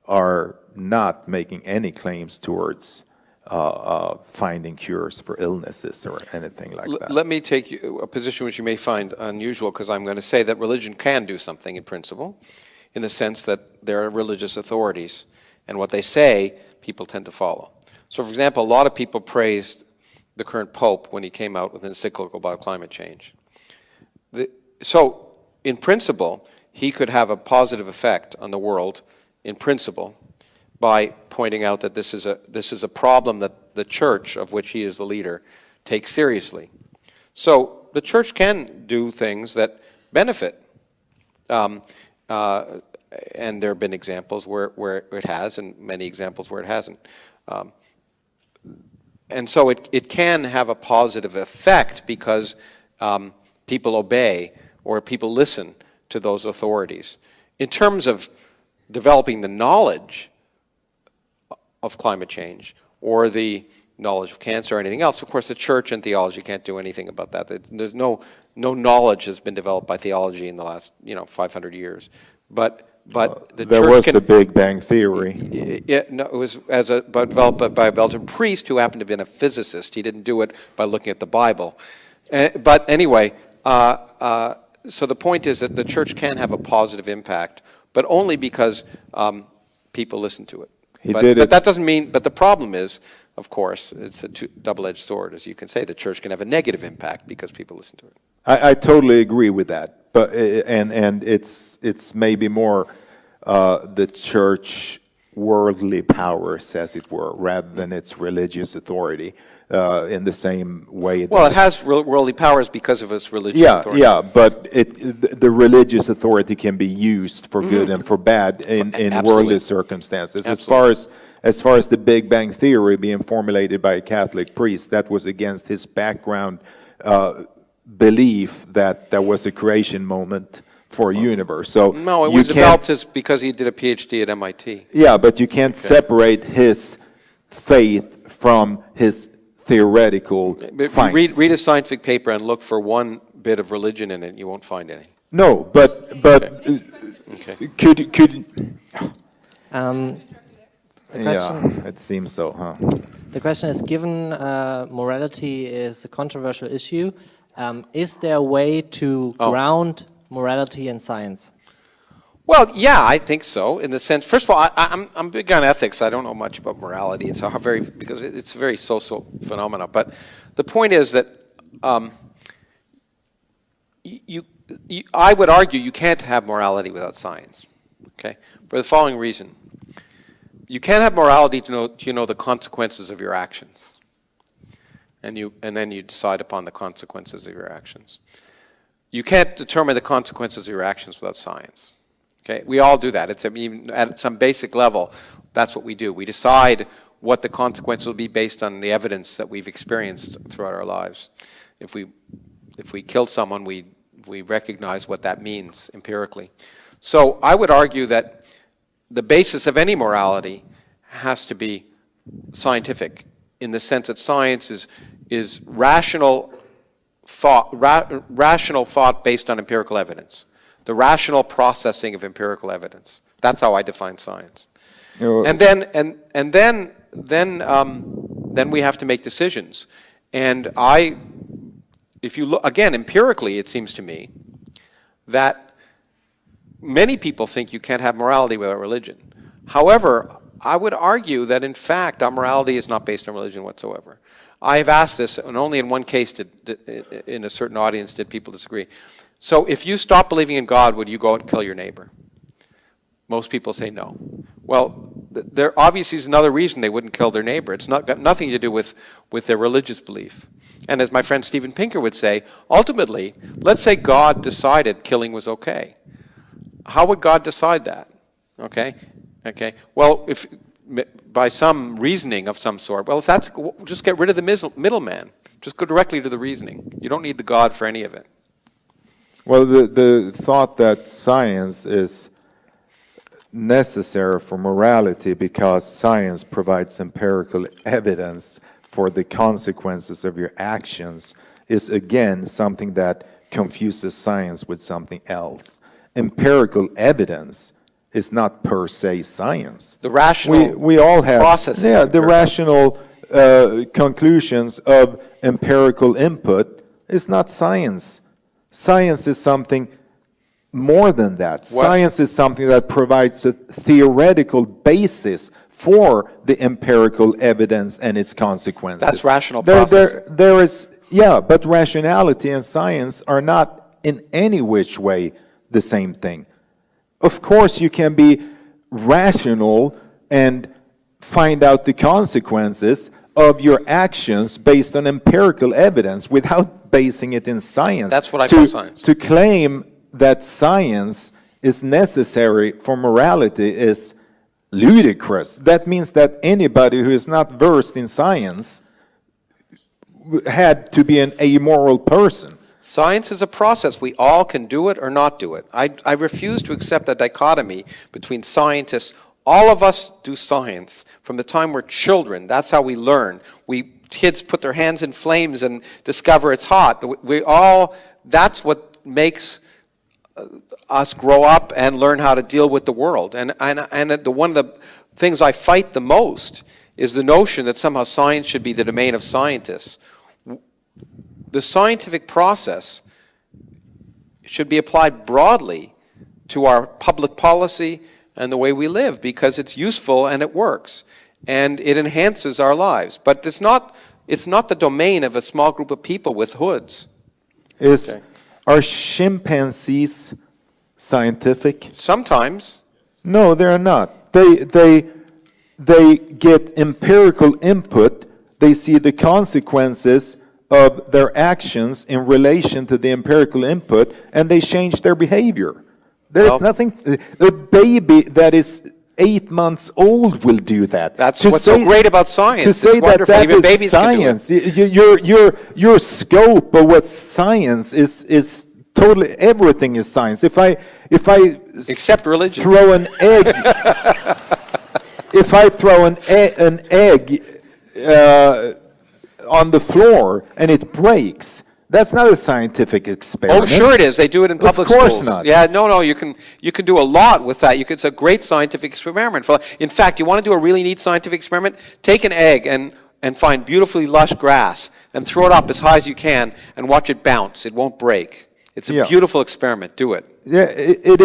Speaker 2: are not making any claims towards finding cures for illnesses or anything like that.
Speaker 1: Let me take a position which you may find unusual, because I'm going to say that religion can do something in principle, in the sense that there are religious authorities, and what they say, people tend to follow. So, for example, a lot of people praised the current Pope when he came out with an encyclical about climate change. So, in principle, he could have a positive effect on the world, in principle, by pointing out that this is a problem that the church, of which he is the leader, takes seriously. So the church can do things that benefit, and there have been examples where it has, and many examples where it hasn't. And so it can have a positive effect because people obey or people listen to those authorities. In terms of developing the knowledge of climate change or the knowledge of cancer or anything else, of course the church and theology can't do anything about that. There's no knowledge has been developed by theology in the last 500 years. But the
Speaker 2: there
Speaker 1: church
Speaker 2: was
Speaker 1: can,
Speaker 2: the Big Bang Theory.
Speaker 1: Yeah, no, it was developed by a Belgian priest who happened to be a physicist. He didn't do it by looking at the Bible. But anyway, so the point is that the church can have a positive impact, but only because people listen to it. But that doesn't mean, but the problem is, of course, it's a double-edged sword. As you can say, the church can have a negative impact because people listen to it.
Speaker 2: I totally agree with that, but and it's maybe more the church worldly powers, as it were, rather than its religious authority. In the same way.
Speaker 1: Well, it has worldly powers because of its religious authority.
Speaker 2: Yeah, but the religious authority can be used for good and for bad in worldly circumstances.
Speaker 1: Absolutely.
Speaker 2: As far as the Big Bang Theory being formulated by a Catholic priest, that was against his background belief that there was a creation moment for a universe. So
Speaker 1: no, it was developed because he did a PhD at MIT.
Speaker 2: Yeah, but you can't separate his faith from his theoretical findings.
Speaker 1: Read a scientific paper and look for one bit of religion in it, you won't find any.
Speaker 2: No, but
Speaker 1: Okay.
Speaker 2: could
Speaker 6: The question,
Speaker 2: yeah, it seems so, huh?
Speaker 6: the question is, given morality is a controversial issue, is there a way to ground morality in science?
Speaker 1: Well, yeah, I think so. In the sense, first of all, I'm big on ethics. I don't know much about morality. It's a very because it's a very social phenomena. But the point is that I would argue you can't have morality without science. Okay, for the following reason: you can't have morality to know the consequences of your actions, and then you decide upon the consequences of your actions. You can't determine the consequences of your actions without science. Okay, we all do that. It's even at some basic level, that's what we do. We decide what the consequences will be based on the evidence that we've experienced throughout our lives. If we kill someone, we recognize what that means empirically. So I would argue that the basis of any morality has to be scientific, in the sense that science is rational thought based on empirical evidence. The rational processing of empirical evidence. That's how I define science. And then we have to make decisions. And if you look again empirically, it seems to me that many people think you can't have morality without religion. However, I would argue that in fact our morality is not based on religion whatsoever. I have asked this, and only in one case in a certain audience did people disagree. So if you stop believing in God, would you go out and kill your neighbor? Most people say no. Well, there obviously is another reason they wouldn't kill their neighbor. It's got nothing to do with their religious belief. And as my friend Steven Pinker would say, ultimately, let's say God decided killing was okay. How would God decide that? Okay? Well, if by some reasoning of some sort, well, if that's, just get rid of the middleman. Just go directly to the reasoning. You don't need the God for any of it.
Speaker 2: Well, the thought that science is necessary for morality because science provides empirical evidence for the consequences of your actions is, again, something that confuses science with something else. Empirical evidence is not per se science.
Speaker 1: The rational
Speaker 2: we all have
Speaker 1: processing.
Speaker 2: Yeah, the rational conclusions of empirical input is not science. Science is something more than that.
Speaker 1: What?
Speaker 2: Science is something that provides a theoretical basis for the empirical evidence and its consequences.
Speaker 1: That's rational processing.
Speaker 2: There is, yeah, but rationality and science are not in any which way the same thing. Of course, you can be rational and find out the consequences of your actions based on empirical evidence without basing it in science.
Speaker 1: That's what I call science.
Speaker 2: To claim that science is necessary for morality is ludicrous. That means that anybody who is not versed in science had to be an amoral person.
Speaker 1: Science is a process. We all can do it or not do it. I refuse to accept a dichotomy between scientists. All of us do science from the time we're children. That's how we learn. Kids put their hands in flames and discover it's hot. That's what makes us grow up and learn how to deal with the world. And one of the things I fight the most is the notion that somehow science should be the domain of scientists. The scientific process should be applied broadly to our public policy and the way we live because it's useful and it works and it enhances our lives. But it's not the domain of a small group of people with hoods.
Speaker 2: Are chimpanzees scientific?
Speaker 1: Sometimes.
Speaker 2: No, they're not. They get empirical input. They see the consequences of their actions in relation to the empirical input, and they change their behavior. There's nothing. A baby that is 8 months old will do that.
Speaker 1: That's what's so great about science.
Speaker 2: To say that is science, your scope of what science is totally everything is science. If I
Speaker 1: except religion,
Speaker 2: throw an egg, if I throw an egg on the floor and it breaks, That's not a scientific experiment.
Speaker 1: Oh, sure it is. They do it in public
Speaker 2: Of course
Speaker 1: schools.
Speaker 2: not.
Speaker 1: Yeah, no, you can do a lot with that. It's a great scientific experiment. In fact, you want to do a really neat scientific experiment? Take an egg and find beautifully lush grass and throw it up as high as you can and watch it bounce. It won't break. It's a beautiful experiment. Do it.
Speaker 2: Yeah, it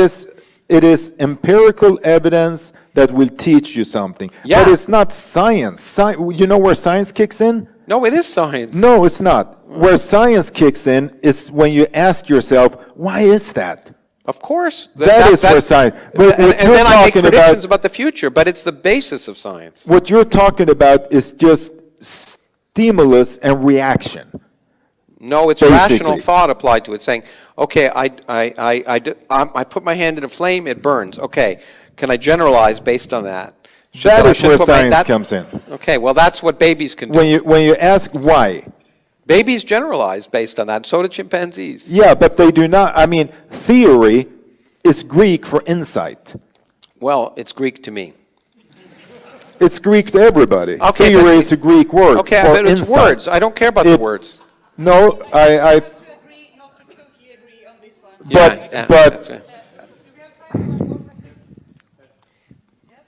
Speaker 2: is empirical evidence that will teach you something.
Speaker 1: Yeah.
Speaker 2: But it's not science. You know where science kicks in?
Speaker 1: No, it is science.
Speaker 2: No, it's not. Where science kicks in is when you ask yourself, why is that?
Speaker 1: Of course.
Speaker 2: That is where science. But
Speaker 1: And
Speaker 2: what you're
Speaker 1: then I make
Speaker 2: talking
Speaker 1: predictions about the future, but it's the basis of science.
Speaker 2: what you're talking about is just stimulus and reaction.
Speaker 1: No, it's
Speaker 2: Basically.
Speaker 1: rational thought applied to it, saying, okay, I put my hand in a flame, it burns. Okay, can I generalize based on that?
Speaker 2: That is
Speaker 1: Should
Speaker 2: where
Speaker 1: put
Speaker 2: science comes in.
Speaker 1: Okay, well, that's what babies can do.
Speaker 2: When you ask why,
Speaker 1: Babies generalize based on that, and so do chimpanzees.
Speaker 2: yeah, but they do not. I mean, theory is Greek for insight.
Speaker 1: Well, it's Greek to me.
Speaker 2: It's Greek to everybody.
Speaker 1: Okay,
Speaker 2: theory
Speaker 1: but-
Speaker 2: is a Greek word
Speaker 1: Okay,
Speaker 2: for
Speaker 1: but it's
Speaker 2: insight.
Speaker 1: words. I don't care about the words.
Speaker 2: No, I
Speaker 3: To agree, not to totally agree on this one.
Speaker 1: Yeah,
Speaker 2: but-
Speaker 1: that's right.
Speaker 3: Do we have time for one more question? Yes,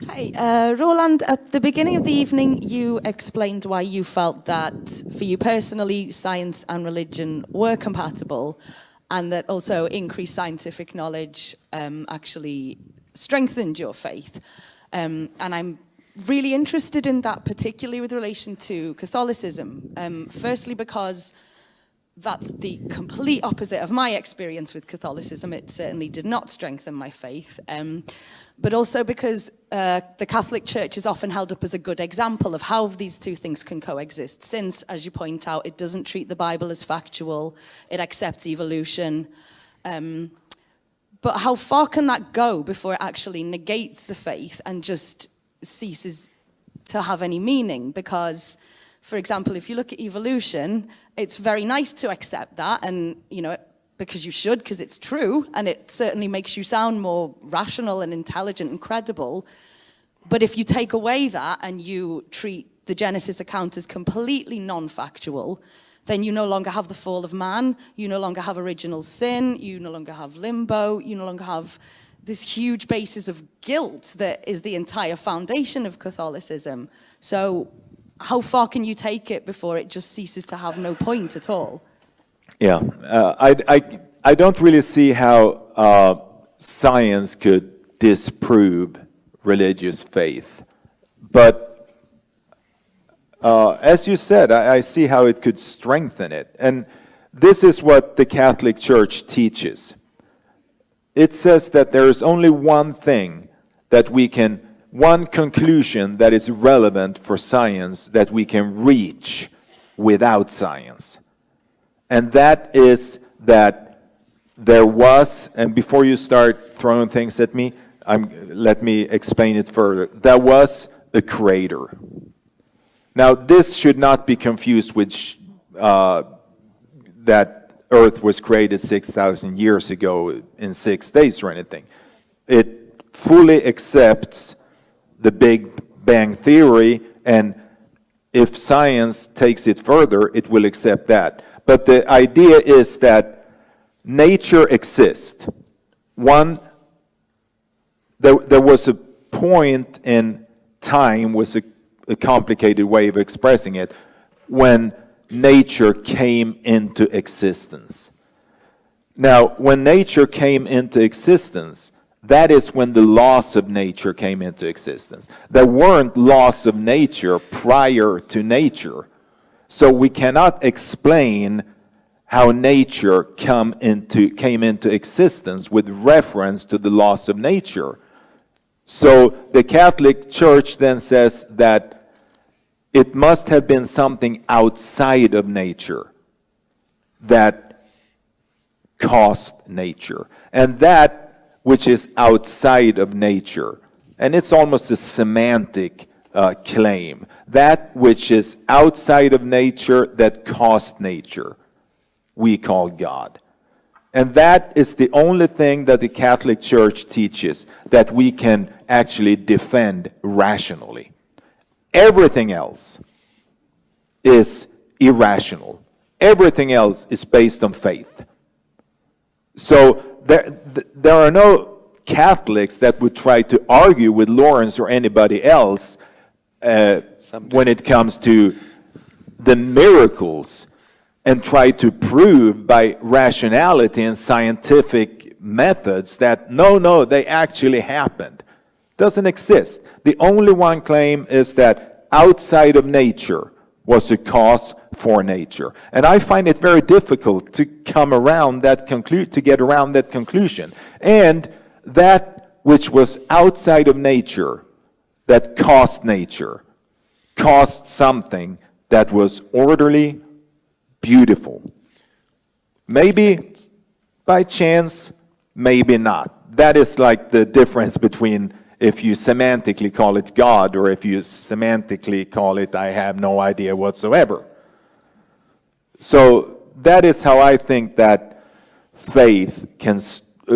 Speaker 3: okay.
Speaker 7: Hi, Roland, at the beginning of the evening, you explained why you felt that, for you personally, science and religion were compatible, and that also increased scientific knowledge actually strengthened your faith. And I'm really interested in that, particularly with relation to Catholicism. Firstly, because that's the complete opposite of my experience with Catholicism. It certainly did not strengthen my faith. But also because the Catholic Church is often held up as a good example of how these two things can coexist, since, as you point out, it doesn't treat the Bible as factual, it accepts evolution. But how far can that go before it actually negates the faith and just ceases to have any meaning? Because, for example, if you look at evolution, it's very nice to accept that, and, you know, because you should, because it's true, and it certainly makes you sound more rational and intelligent and credible. But if you take away that and you treat the Genesis account as completely non-factual, then you no longer have the fall of man, you no longer have original sin, you no longer have limbo, you no longer have this huge basis of guilt that is the entire foundation of Catholicism. So how far can you take it before it just ceases to have no point at all?
Speaker 2: Yeah, I don't really see how science could disprove religious faith. But as you said, I see how it could strengthen it. And this is what the Catholic Church teaches. It says that there is only one thing that one conclusion that is relevant for science that we can reach without science. And that is that there was, and before you start throwing things at me, let me explain it further. There was a creator. Now, this should not be confused with that Earth was created 6,000 years ago in 6 days or anything. It fully accepts the Big Bang Theory, and if science takes it further, it will accept that. But the idea is that nature exists. There was a point in time, was a complicated way of expressing it, when nature came into existence. Now, when nature came into existence, that is when the laws of nature came into existence. There weren't laws of nature prior to nature. So we cannot explain how nature came into existence with reference to the laws of nature. So the Catholic Church then says that it must have been something outside of nature that caused nature. And that which is outside of nature, and it's almost a semantic claim, that which is outside of nature that caused nature, we call God. And that is the only thing that the Catholic Church teaches that we can actually defend rationally. Everything else is irrational. Everything else is based on faith. So there are no Catholics that would try to argue with Lawrence or anybody else when it comes to the miracles and try to prove by rationality and scientific methods that no, they actually happened. Doesn't exist. The only one claim is that outside of nature was a cause for nature. And I find it very difficult to come around that to get around that conclusion. And that which was outside of nature, that caused nature, caused something that was orderly, beautiful. Maybe by chance, maybe not. That is like the difference between if you semantically call it God or if you semantically call it I have no idea whatsoever. So that is how I think that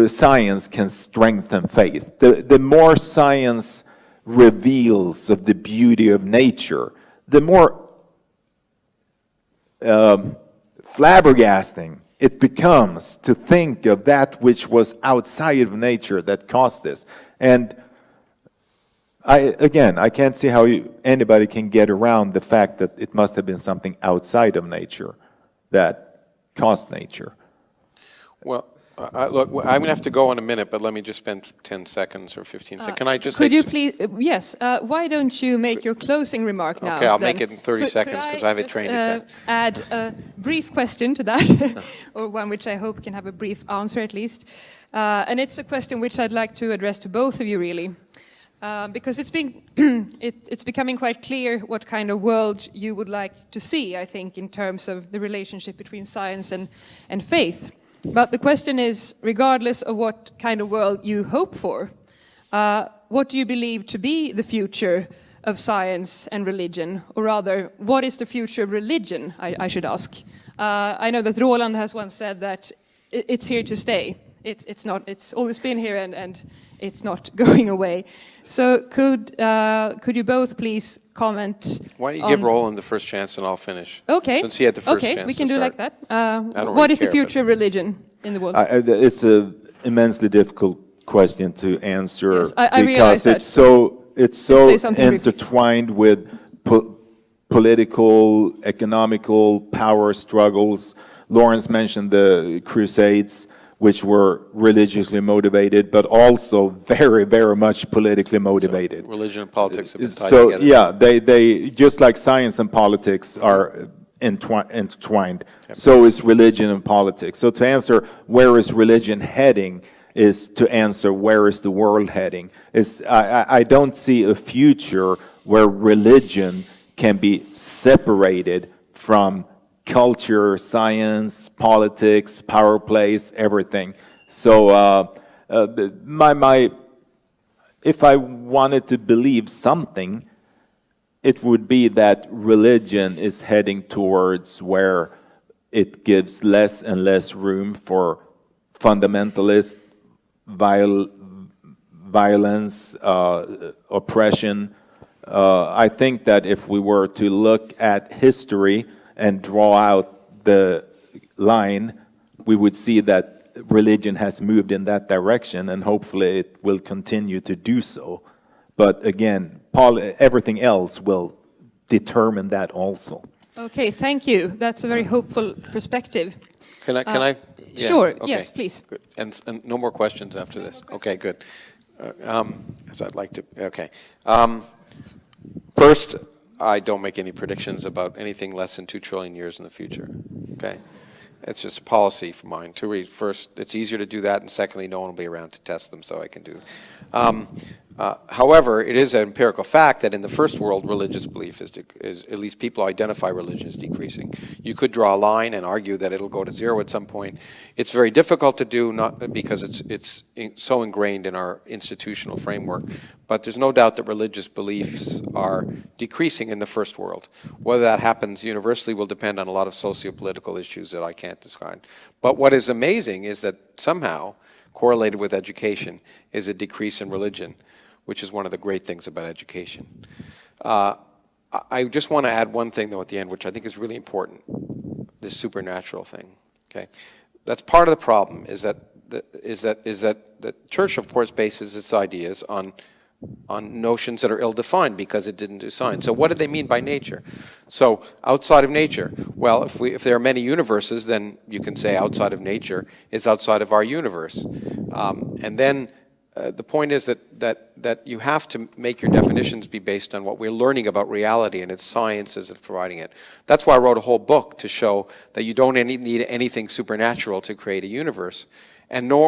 Speaker 2: science can strengthen faith. The more science reveals of the beauty of nature, the more flabbergasting it becomes to think of that which was outside of nature that caused this. And I can't see how anybody can get around the fact that it must have been something outside of nature that caused nature.
Speaker 1: Well, look, I'm going to have to go in a minute, but let me just spend 10 seconds or 15 seconds. Can I just
Speaker 3: Could you please, yes, why don't you make your closing remark now?
Speaker 1: Okay, I'll
Speaker 3: then?
Speaker 1: make it in 30 seconds because I have a train to take.
Speaker 3: Add a brief question to that, or one which I hope can have a brief answer at least. And it's a question which I'd like to address to both of you, really. Because it's becoming quite clear what kind of world you would like to see, I think, in terms of the relationship between science and faith. But the question is, regardless of what kind of world you hope for, what do you believe to be the future of science and religion? Or rather, what is the future of religion, I should ask? I know that Roland has once said that it's here to stay. It's always been here and it's not going away. So could you both please comment?
Speaker 1: Why don't you give Roland the first chance and I'll finish?
Speaker 3: Okay.
Speaker 1: Since he had the first chance.
Speaker 3: Okay, we can do like that.
Speaker 1: What
Speaker 3: What is the future of religion in the world?
Speaker 2: It's an immensely difficult question to answer
Speaker 3: Yes, I realize that.
Speaker 2: It's so intertwined with political, economical power struggles. Lawrence mentioned the Crusades, which were religiously motivated, but also very, very much politically motivated.
Speaker 1: So religion and politics have been tied together.
Speaker 2: Yeah, they just like science and politics are entwined. Yep. So is religion and politics. So to answer where is religion heading is to answer where is the world heading. I don't see a future where religion can be separated from culture, science, politics, power plays, everything. So if I wanted to believe something, it would be that religion is heading towards where it gives less and less room for fundamentalist violence, oppression. I think that if we were to look at history and draw out the line, we would see that religion has moved in that direction, and hopefully it will continue to do so. But again, everything else will determine that also.
Speaker 3: Okay, thank you. That's a very hopeful perspective.
Speaker 1: Can I? Yeah,
Speaker 3: sure,
Speaker 1: okay.
Speaker 3: yes, please.
Speaker 1: Good. And no more questions after this. Okay, good. So I'd like to, okay. First, I don't make any predictions about anything less than 2 trillion years in the future, okay? It's just a policy for mine. First, it's easier to do that, and secondly, no one will be around to test them, so I can do it. However, it is an empirical fact that in the first world, religious belief is at least people identify religion as decreasing. You could draw a line and argue that it'll go to 0 at some point. It's very difficult to do, not because it's so ingrained in our institutional framework, but there's no doubt that religious beliefs are decreasing in the first world. Whether that happens universally will depend on a lot of socio-political issues that I can't describe. But what is amazing is that somehow, correlated with education, is a decrease in religion, which is one of the great things about education. I just want to add one thing, though, at the end, which I think is really important, this supernatural thing, okay? That's part of the problem, is that the church, of course, bases its ideas on notions that are ill-defined because it didn't do science. So what did they mean by nature? So outside of nature, well, if there are many universes, then you can say outside of nature is outside of our universe. And then the point is that you have to make your definitions be based on what we're learning about reality, and it's sciences that are providing it. That's why I wrote a whole book, to show that you don't need anything supernatural to create a universe, and nor